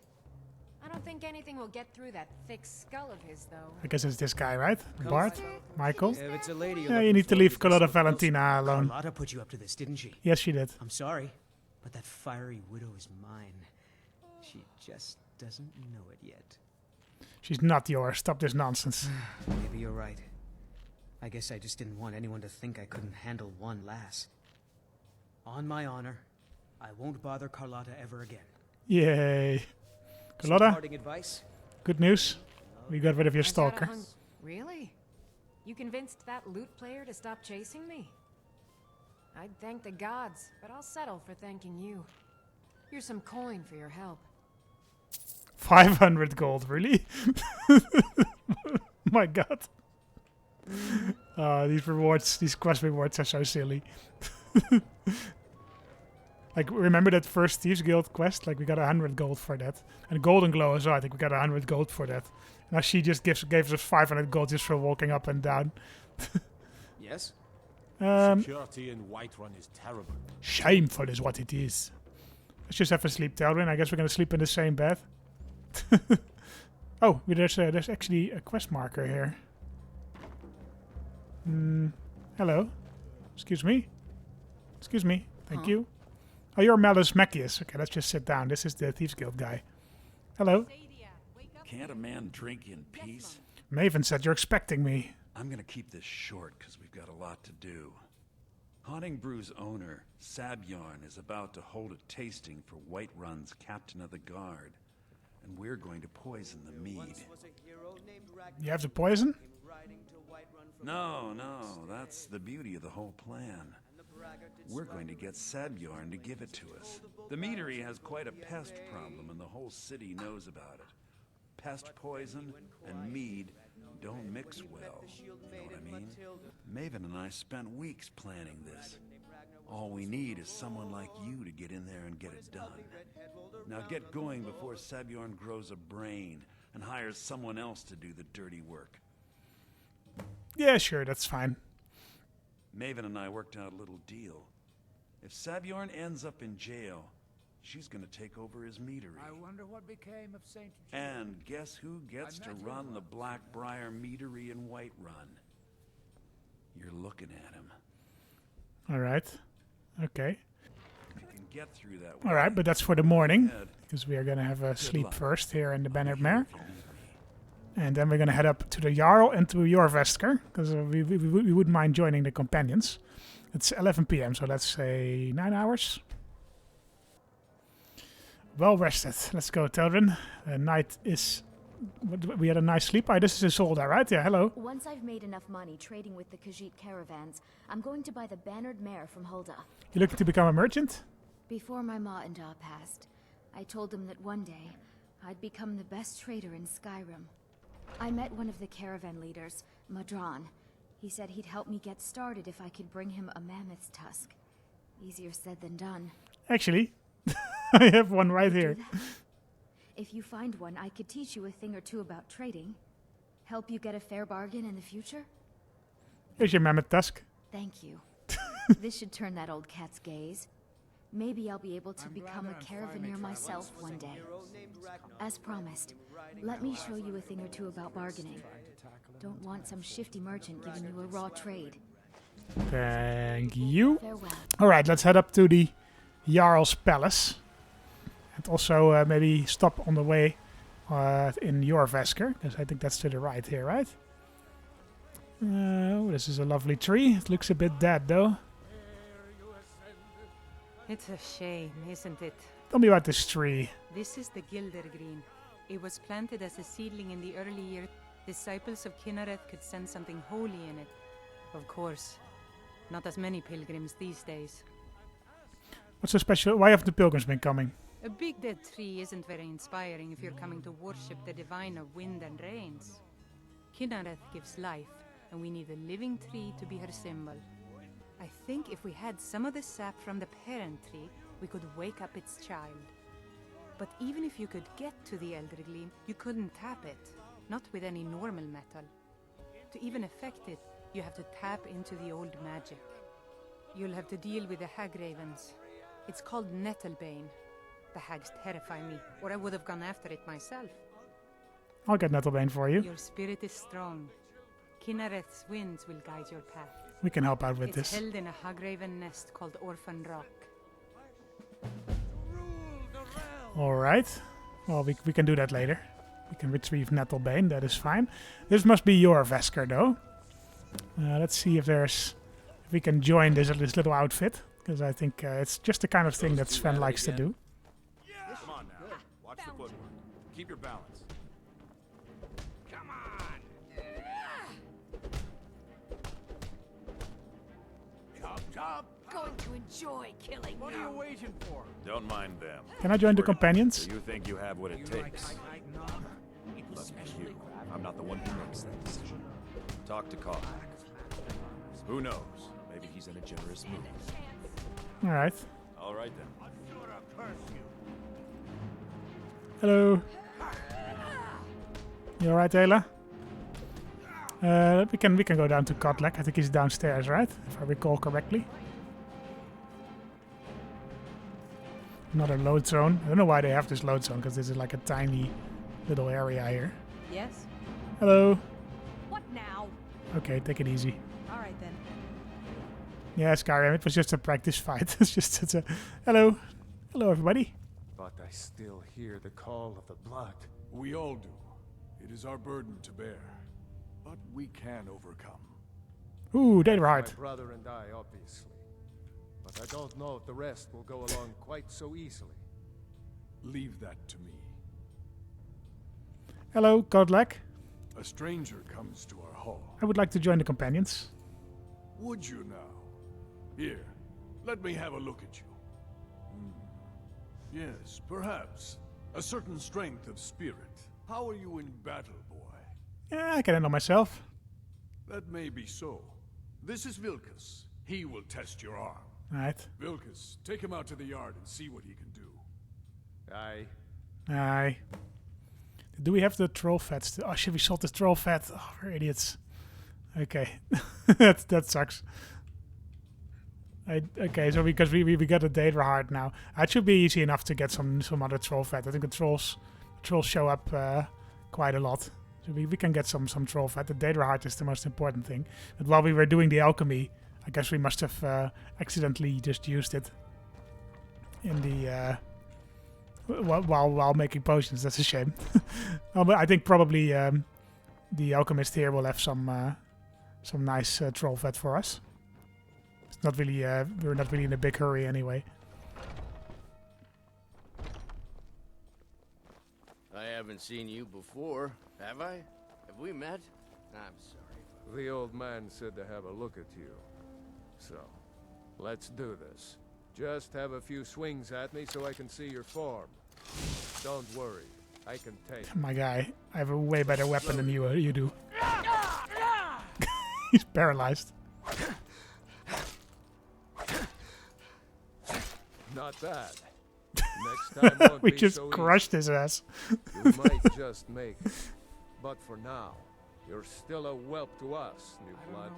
Speaker 9: I don't think anything will get through that thick skull of his, though.
Speaker 1: I guess it's this guy, right? Bart? Michael?
Speaker 14: If it's a lady,
Speaker 1: Yeah, you need to leave Carlotta Valentina alone.
Speaker 14: Carlotta put you up to this, didn't she?
Speaker 1: Yes, she did.
Speaker 14: I'm sorry, but that fiery widow is mine. She just doesn't know it yet.
Speaker 1: She's not yours. Stop this nonsense.
Speaker 14: Maybe you're right. I guess I just didn't want anyone to think I couldn't handle one lass. On my honor, I won't bother Carlotta ever again.
Speaker 1: Yay. Carlotta,
Speaker 14: parting advice?
Speaker 1: Good news. We got rid of your stalker.
Speaker 9: Really? You convinced that lute player to stop chasing me? I'd thank the gods, but I'll settle for thanking you. Here's some coin for your help.
Speaker 1: 500 gold, really? My god. These rewards, these quest rewards are so silly. Like, remember that first Thieves Guild quest? Like, we got 100 gold for that. And Golden Glow as well, I think we got 100 gold for that. Now she just gave us 500 gold just for walking up and down.
Speaker 14: Yes?
Speaker 16: Security in Whiterun is terrible.
Speaker 1: Shameful is what it is. Let's just have a sleep, Talvin. I guess we're gonna sleep in the same bed. Oh, there's actually a quest marker here. Hello. Excuse me. Excuse me. Thank you. Oh, you're Malus Macius. Okay, let's just sit down. This is the Thieves Guild guy. Hello.
Speaker 5: Can't a man drink in peace?
Speaker 1: Maven said you're expecting me.
Speaker 5: I'm gonna keep this short because we've got a lot to do. Haunting Brew's owner, Sabjorn, is about to hold a tasting for Whiterun's Captain of the Guard. And we're going to poison the mead.
Speaker 1: You have the poison?
Speaker 5: No, that's the beauty of the whole plan. We're going to get Sabjorn to give it to us. The meadery has quite a pest problem and the whole city knows about it. Pest poison and mead don't mix well, you know what I mean? Maven and I spent weeks planning this. All we need is someone like you to get in there and get it done. Now get going before Sabjorn grows a brain and hires someone else to do the dirty work.
Speaker 1: Yeah, sure, that's fine.
Speaker 5: Maven and I worked out a little deal. If Sabjorn ends up in jail, she's gonna take over his meadery.
Speaker 2: I wonder what became of St.
Speaker 5: And guess who gets to run the Blackbriar meadery in Whiterun? You're looking at him.
Speaker 1: Alright. Okay.
Speaker 5: If you can get through that way,
Speaker 1: Alright, but that's for the morning. Because we are going to have a sleep first here in the Bannered Mare. And then we're going to head up to the Jarl and to your Vesker. Because we wouldn't mind joining the companions. It's 11 p.m. so let's say 9 hours. Well rested. Let's go, Telrin. Night is... We had a nice sleep. This is Isolda, right? Yeah, hello.
Speaker 6: Once I've made enough money trading with the Khajiit caravans, I'm going to buy the Bannered Mare from Hulda.
Speaker 1: You looking to become a merchant?
Speaker 6: Before my ma and da passed, I told them that one day I'd become the best trader in Skyrim. I met one of the caravan leaders, Madran. He said he'd help me get started if I could bring him a mammoth's tusk. Easier said than done.
Speaker 1: Actually, I have one right here.
Speaker 6: If you find one, I could teach you a thing or two about trading. Help you get a fair bargain in the future?
Speaker 1: Here's your mammoth tusk.
Speaker 6: Thank you. This should turn that old cat's gaze. Maybe I'll be able to become a caravaneer myself one day. As promised, let me show you a thing or two about bargaining. Don't want some shifty merchant giving you a raw trade.
Speaker 1: Thank you.
Speaker 6: Farewell.
Speaker 1: Alright, let's head up to the Jarl's Palace. And also maybe stop on the way in Jorvesker, because I think that's to the right here, right? Oh, this is a lovely tree. It looks a bit dead, though.
Speaker 15: It's a shame, isn't it?
Speaker 1: Tell me about this tree.
Speaker 15: This is the Gildergreen. It was planted as a seedling in the early years. Disciples of Kynareth could sense something holy in it. Of course, not as many pilgrims these days.
Speaker 1: What's so special? Why have the pilgrims been coming?
Speaker 15: A big dead tree isn't very inspiring if you're coming to worship the divine of wind and rains. Kynareth gives life, and we need a living tree to be her symbol. I think if we had some of the sap from the parent tree, we could wake up its child. But even if you could get to the Eldergleam, you couldn't tap it. Not with any normal metal. To even affect it, you have to tap into the old magic. You'll have to deal with the hag-ravens. It's called Nettlebane. The hags terrify me, or I would have gone after it myself.
Speaker 1: I'll get Nettlebane for you.
Speaker 15: Your spirit is strong. Kynareth's winds will guide your path.
Speaker 1: We can help out with
Speaker 15: it's
Speaker 1: this.
Speaker 15: It's held in a hag-raven nest called Orphan Rock.
Speaker 1: Alright. Well, we can do that later. We can retrieve Nettlebane, that is fine. This must be your Vesker, though. Let's see if we can join this little outfit, because I think it's just the kind of thing that Sven likes to do.
Speaker 12: Come on now, watch the footwork. Keep your balance.
Speaker 2: Come on! Chop!
Speaker 9: Going to enjoy killing
Speaker 2: What are you waiting for?
Speaker 12: Don't mind them.
Speaker 1: Can I join the companions?
Speaker 12: You think you have what it takes? Lucky you. I'm not the one who makes that decision. Talk to Carl. Who knows? Maybe he's in a generous mood.
Speaker 1: Alright.
Speaker 12: All right then.
Speaker 1: Hello. You alright, Ayla? We can go down to Kotlek. I think he's downstairs, right? If I recall correctly. Another load zone. I don't know why they have this load zone, because this is like a tiny little area here.
Speaker 15: Yes?
Speaker 1: Hello.
Speaker 9: What now?
Speaker 1: Okay, take it easy.
Speaker 9: Alright then.
Speaker 1: Yeah, Skyrim, it was just a practice fight. it's a... Hello. Hello, everybody.
Speaker 3: But I still hear the call of the blood.
Speaker 17: We all do. It is our burden to bear. But we can overcome.
Speaker 1: Ooh, Daedrahard.
Speaker 3: My brother and I, obviously. But I don't know if the rest will go along quite so easily.
Speaker 17: Leave that to me.
Speaker 1: Hello, Kotlek.
Speaker 17: A stranger comes to our hall.
Speaker 1: I would like to join the companions.
Speaker 17: Would you now? Here, let me have a look at you. Yes, perhaps. A certain strength of spirit. How are you in battle, boy?
Speaker 1: Yeah, I can handle myself.
Speaker 17: That may be so. This is Vilkas. He will test your arm.
Speaker 1: Right.
Speaker 17: Vilkas, take him out to the yard and see what he can do.
Speaker 3: Aye.
Speaker 1: Aye. Do we have the troll fat still? Oh shit, we sold the troll fat. Oh, we're idiots. Okay. that sucks. Okay, so because we got a Daedrahard now. It should be easy enough to get some other troll fat. I think the trolls show up quite a lot. So we can get some troll fat. The Daedrahard is the most important thing. But while we were doing the alchemy, I guess we must have accidentally just used it in the while making potions. That's a shame. Well, but I think probably the alchemist here will have some nice troll fat for us. It's not really we're not really in a big hurry anyway.
Speaker 18: I haven't seen you before, have I? Have we met? I'm sorry.
Speaker 3: The old man said to have a look at you. So, let's do this. Just have a few swings at me so I can see your form. Don't worry, I can take.
Speaker 1: My guy, I have a way better weapon than you do. He's paralyzed.
Speaker 3: Not bad. Next time won't
Speaker 1: we
Speaker 3: be
Speaker 1: just
Speaker 3: so
Speaker 1: crushed
Speaker 3: easy.
Speaker 1: his ass.
Speaker 3: You might just make it. But for now, you're still a whelp to us, new blood.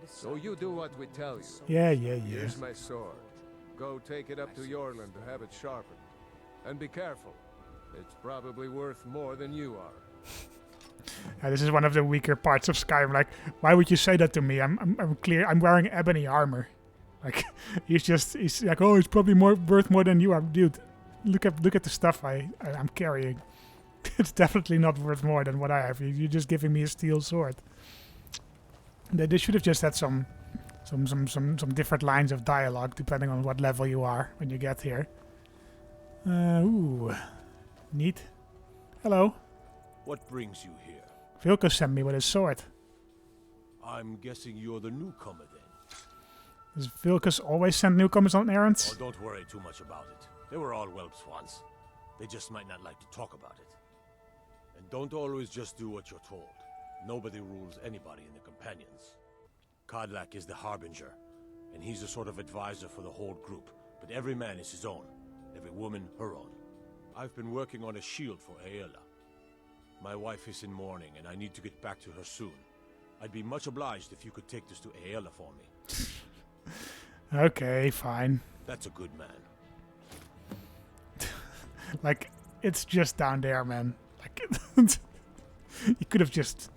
Speaker 3: So you do what we tell you.
Speaker 1: Yeah.
Speaker 3: Here's my sword. Go take it up to Yorland to have it sharpened. And be careful. It's probably worth more than you are.
Speaker 1: This is one of the weaker parts of Skyrim. Like, why would you say that to me? I'm clear. I'm wearing ebony armor. Like, he's like, oh, it's probably worth more than you are, dude. Look at the stuff I'm carrying. It's definitely not worth more than what I have. You're just giving me a steel sword. They should have just had some different lines of dialogue depending on what level you are when you get here. Ooh, neat. Hello.
Speaker 16: What brings you here?
Speaker 1: Vilko sent me with his sword.
Speaker 16: I'm guessing you're the newcomer then.
Speaker 1: Does Vilkus always send newcomers on errands?
Speaker 16: Oh, don't worry too much about it. They were all whelps once. They just might not like to talk about it. And don't always just do what you're told. Nobody rules anybody in the companions. Kodlak is the harbinger, and he's a sort of advisor for the whole group. But every man is his own, every woman her own. I've been working on a shield for Aela. My wife is in mourning, and I need to get back to her soon. I'd be much obliged if you could take this to Aela for me.
Speaker 1: Okay, fine.
Speaker 16: That's a good man.
Speaker 1: Like, it's just down there, man. Like, you could have just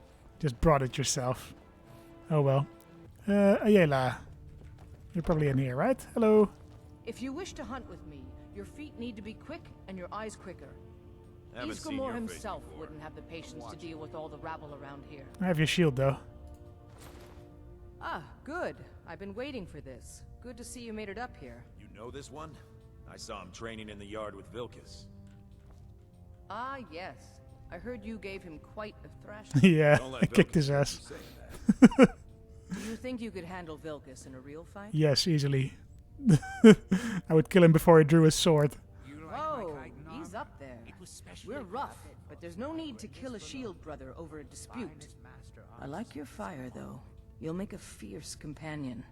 Speaker 1: brought it yourself. Oh well. Ayala, you're probably in here, right? Hello.
Speaker 10: If you wish to hunt with me, your feet need to be quick and your eyes quicker.
Speaker 12: Haven't seen your
Speaker 10: Isgramor
Speaker 12: face
Speaker 10: himself
Speaker 12: before.
Speaker 10: wouldn't have the patience to deal with all the rabble around here.
Speaker 1: I have your shield, though.
Speaker 10: Ah, good. I've been waiting for this. Good to see you made it up here.
Speaker 12: You know this one? I saw him training in the yard with Vilkus.
Speaker 10: Ah, yes. I heard you gave him quite a thrashing.
Speaker 1: Yeah, I kicked his ass.
Speaker 10: Do you think you could handle Vilkus in a real fight?
Speaker 1: Yes, easily. I would kill him before he drew his sword.
Speaker 10: Whoa, he's up there. We're rough, but there's no need to kill a shield brother over a dispute. I like your fire, though. You'll make a fierce companion.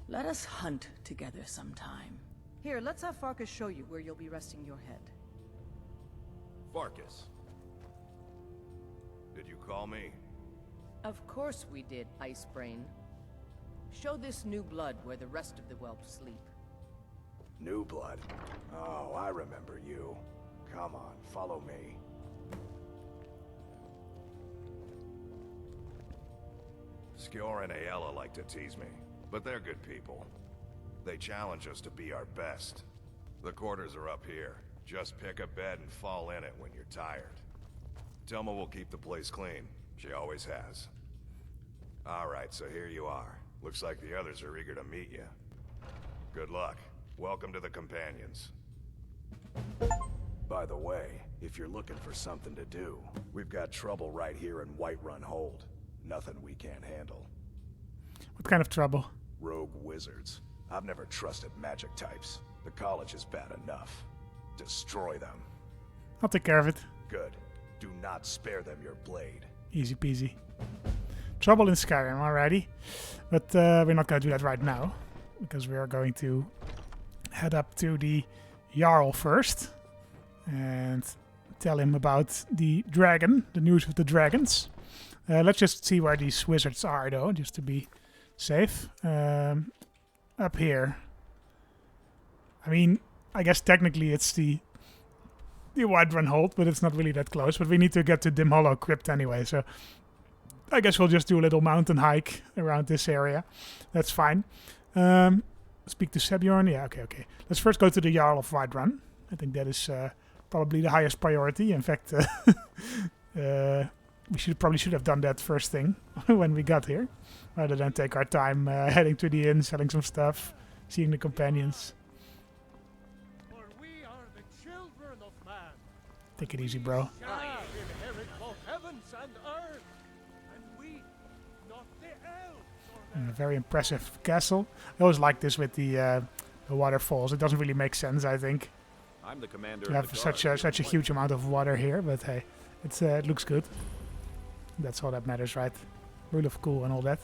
Speaker 10: Let us hunt together sometime. Here, let's have Farkas show you where you'll be resting your head.
Speaker 12: Farkas. Did you call me?
Speaker 10: Of course we did, Icebrain. Show this new blood where the rest of the whelps sleep.
Speaker 17: New blood? Oh, I remember you. Come on, follow me.
Speaker 12: Skjor and Aela like to tease me, but they're good people. They challenge us to be our best. The quarters are up here. Just pick a bed and fall in it when you're tired. Telma will keep the place clean. She always has. Alright, so here you are. Looks like the others are eager to meet you. Good luck. Welcome to the Companions.
Speaker 17: By the way, if you're looking for something to do, we've got trouble right here in Whiterun Hold. Nothing we can't handle.
Speaker 1: What kind of trouble?
Speaker 17: Rogue wizards. I've never trusted magic types. The college is bad enough. Destroy them.
Speaker 1: I'll take care of it.
Speaker 17: Good. Do not spare them your blade.
Speaker 1: Easy peasy. Trouble in Skyrim, alrighty. But we're not going to do that right now. Because we are going to head up to the Jarl first. And tell him about the dragon. The news of the dragons. Let's just see where these wizards are, though. Just to be safe. Up here. I mean, I guess technically it's the Whiterun Hold, but it's not really that close. But we need to get to Dim Hollow Crypt anyway, so I guess we'll just do a little mountain hike around this area. That's fine. Speak to Sebjorn. Yeah, okay. Let's first go to the Jarl of Whiterun. I think that is probably the highest priority. In fact, we probably should have done that first thing when we got here, rather than take our time heading to the inn, selling some stuff, seeing the companions. Take it easy, bro. And a very impressive castle. I always like this with the waterfalls. It doesn't really make sense, I think.
Speaker 12: I'm the commander
Speaker 1: to have such a huge amount of water here, but hey, it looks good. That's all that matters, right? Rule of cool and all that.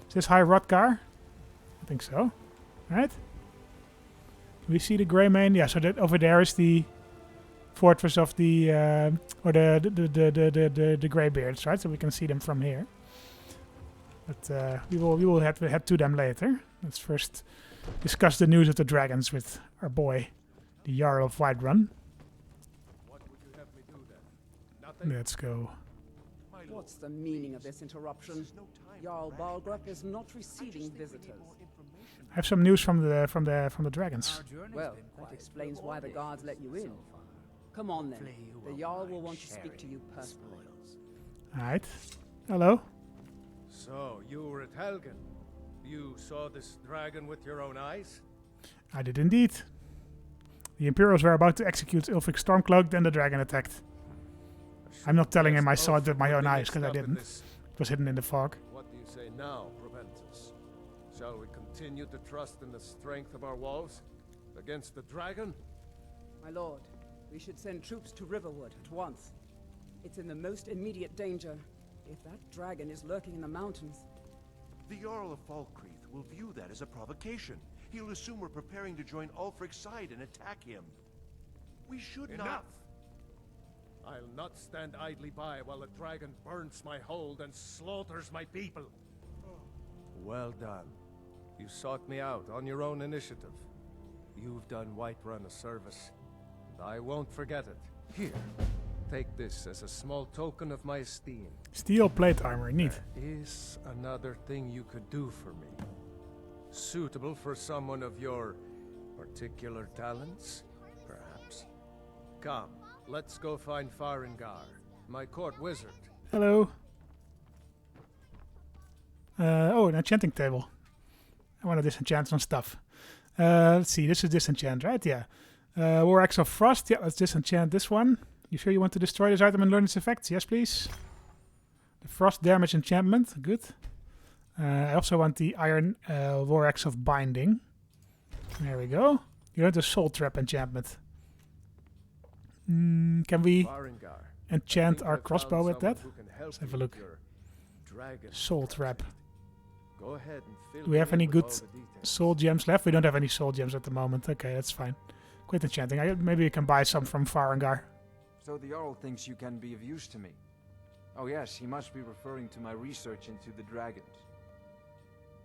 Speaker 1: Is this High Rodgar? I think so. Right? Do we see the Greymane? Yeah, so that over there is the fortress of the or the Greybeards, right? So we can see them from here. But we will head to them later. Let's first discuss the news of the dragons with our boy, the Jarl of Whiterun.
Speaker 3: What would you have me do then? Nothing?
Speaker 1: Let's go.
Speaker 19: What's the meaning of this interruption? Jarl Balgrup is not receiving visitors.
Speaker 1: I have some news from the dragons.
Speaker 19: Well, that explains why the guards let you in. Come on then. The Jarl will want to speak to you personally.
Speaker 1: Alright. Hello.
Speaker 3: So, you were at Helgen. You saw this dragon with your own eyes?
Speaker 1: I did indeed. The Imperials were about to execute Ulfric Stormcloak, then the dragon attacked. I'm not telling him I saw it with my own eyes, because I didn't. It was hidden in the fog.
Speaker 3: What do you say now, Proventus? Shall we continue to trust in the strength of our walls against the dragon?
Speaker 19: My lord, we should send troops to Riverwood at once. It's in the most immediate danger. If that dragon is lurking in the mountains...
Speaker 20: The Jarl of Falkreath will view that as a provocation. He'll assume we're preparing to join Ulfric's side and attack him. We should
Speaker 3: Enough! I'll not stand idly by while the dragon burns my hold and slaughters my people. Well done. You sought me out on your own initiative. You've done Whiterun a service, and I won't forget it. Here, take this as a small token of my esteem.
Speaker 1: Steel plate armor, neat.
Speaker 3: There is another thing you could do for me. Suitable for someone of your particular talents, perhaps. Come, let's go find Farengar, my court wizard.
Speaker 1: Hello. Oh, an enchanting table. I want to disenchant some stuff. Let's see, this is disenchant, right? Yeah. War Axe of Frost. Yeah, let's disenchant this one. You sure you want to destroy this item and learn its effects? Yes, please. The Frost Damage enchantment. Good. I also want the Iron War Axe of Binding. There we go. You learned the Soul Trap enchantment. Can we enchant our crossbow with that? Let's have a look. Soul Trap.
Speaker 3: Go ahead and fill
Speaker 1: Do we have
Speaker 3: me
Speaker 1: any
Speaker 3: with
Speaker 1: good
Speaker 3: all the details.
Speaker 1: soul gems left? We don't have any soul gems at the moment. Okay, that's fine. Quit enchanting. Maybe we can buy some from Farengar.
Speaker 21: So the Jarl thinks you can be of use to me. Oh yes, he must be referring to my research into the dragons.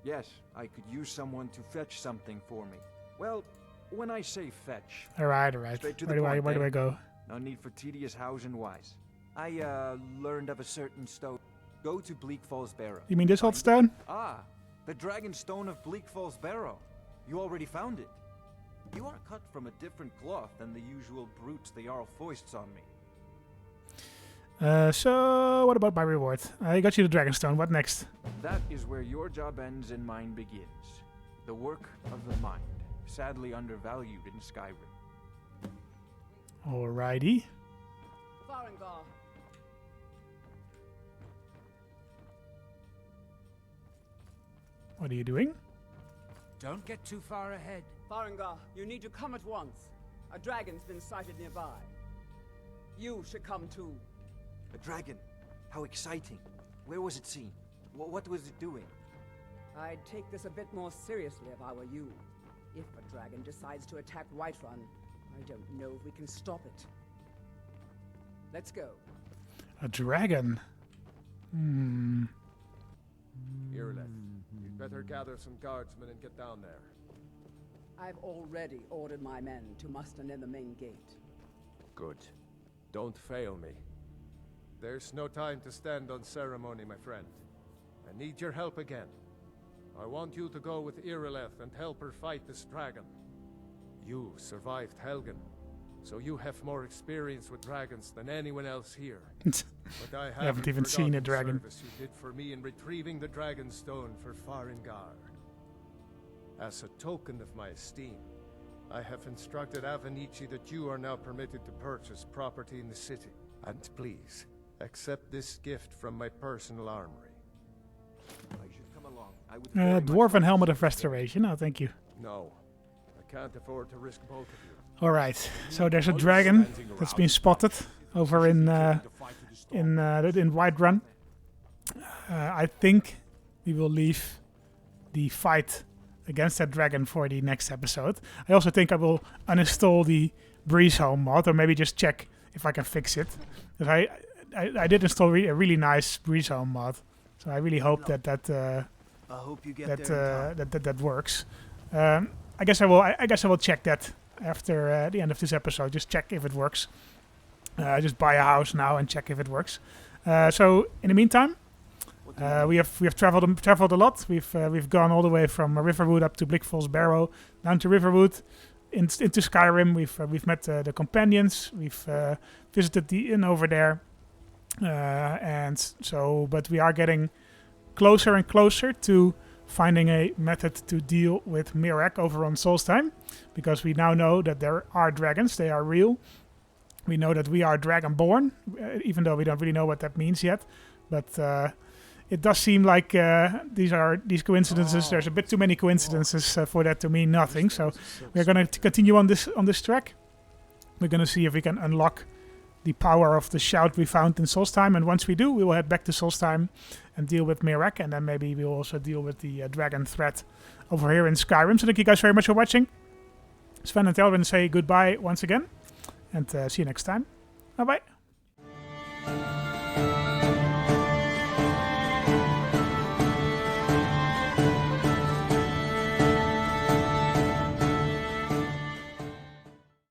Speaker 21: Yes, I could use someone to fetch something for me. Well, when I say fetch...
Speaker 1: Alright.
Speaker 21: Straight to
Speaker 1: Where
Speaker 21: the
Speaker 1: do I go?
Speaker 21: No need for tedious hows and whys. I learned of a certain stone. Go to Bleak Falls Barrow.
Speaker 1: You mean this old stone?
Speaker 21: Ah, the dragon stone of Bleak Falls Barrow. You already found it. You are cut from a different cloth than the usual brutes the Jarl foists on me.
Speaker 1: So, what about my reward? I got you the Dragonstone. What next?
Speaker 21: That is where your job ends and mine begins. The work of the mind, sadly undervalued in Skyrim.
Speaker 1: Alrighty.
Speaker 19: Farengar.
Speaker 1: What are you doing?
Speaker 11: Don't get too far ahead.
Speaker 19: Farengar, you need to come at once. A dragon's been sighted nearby. You should come too.
Speaker 21: A dragon? How exciting. Where was it seen? What was it doing?
Speaker 19: I'd take this a bit more seriously if I were you. If a dragon decides to attack Whiterun, I don't know if we can stop it. Let's go.
Speaker 1: A dragon?
Speaker 3: Irleth, you'd better gather some guardsmen and get down there.
Speaker 19: I've already ordered my men to muster near the main gate.
Speaker 3: Good. Don't fail me. There's no time to stand on ceremony, my friend. I need your help again. I want you to go with Irileth and help her fight this dragon. You survived Helgen, so you have more experience with dragons than anyone else here. But I
Speaker 1: haven't even seen a dragon.
Speaker 3: The service you did for me in retrieving the dragon stone for Farengar. As a token of my esteem, I have instructed Avenici that you are now permitted to purchase property in the city. And please, accept this gift from my personal armory.
Speaker 21: I should come along. I would
Speaker 1: Dwarven Helmet of Restoration. Oh, thank you.
Speaker 3: No, I can't afford to risk both of you.
Speaker 1: Alright, so there's a dragon that's been spotted over in Whiterun. I think we will leave the fight against that dragon for the next episode. I also think I will uninstall the Breeze Home mod, or maybe just check if I can fix it. Because I did install a really nice Breeze Home mod, so I really hope that
Speaker 11: I hope you get
Speaker 1: that works. I guess I will check that after the end of this episode. Just check if it works. Just buy a house now and check if it works. So in the meantime, we have traveled a lot. We've gone all the way from Riverwood up to Bleak Falls Barrow, down to Riverwood, into Skyrim. We've met the companions. We've visited the inn over there, but we are getting closer and closer to finding a method to deal with Miraak over on Solstheim, because we now know that there are dragons. They are real. We know that we are dragonborn, even though we don't really know what that means yet. But it does seem like these coincidences. There's a bit too many coincidences for that to mean nothing. So we're going to continue on this track. We're going to see if we can unlock the power of the shout we found in Solstheim, and once we do, we will head back to Solstheim and deal with Miraak, and then maybe we'll also deal with the dragon threat over here in Skyrim. So thank you guys very much for watching. Sven and Elrin say goodbye once again, and see you next time. Bye bye.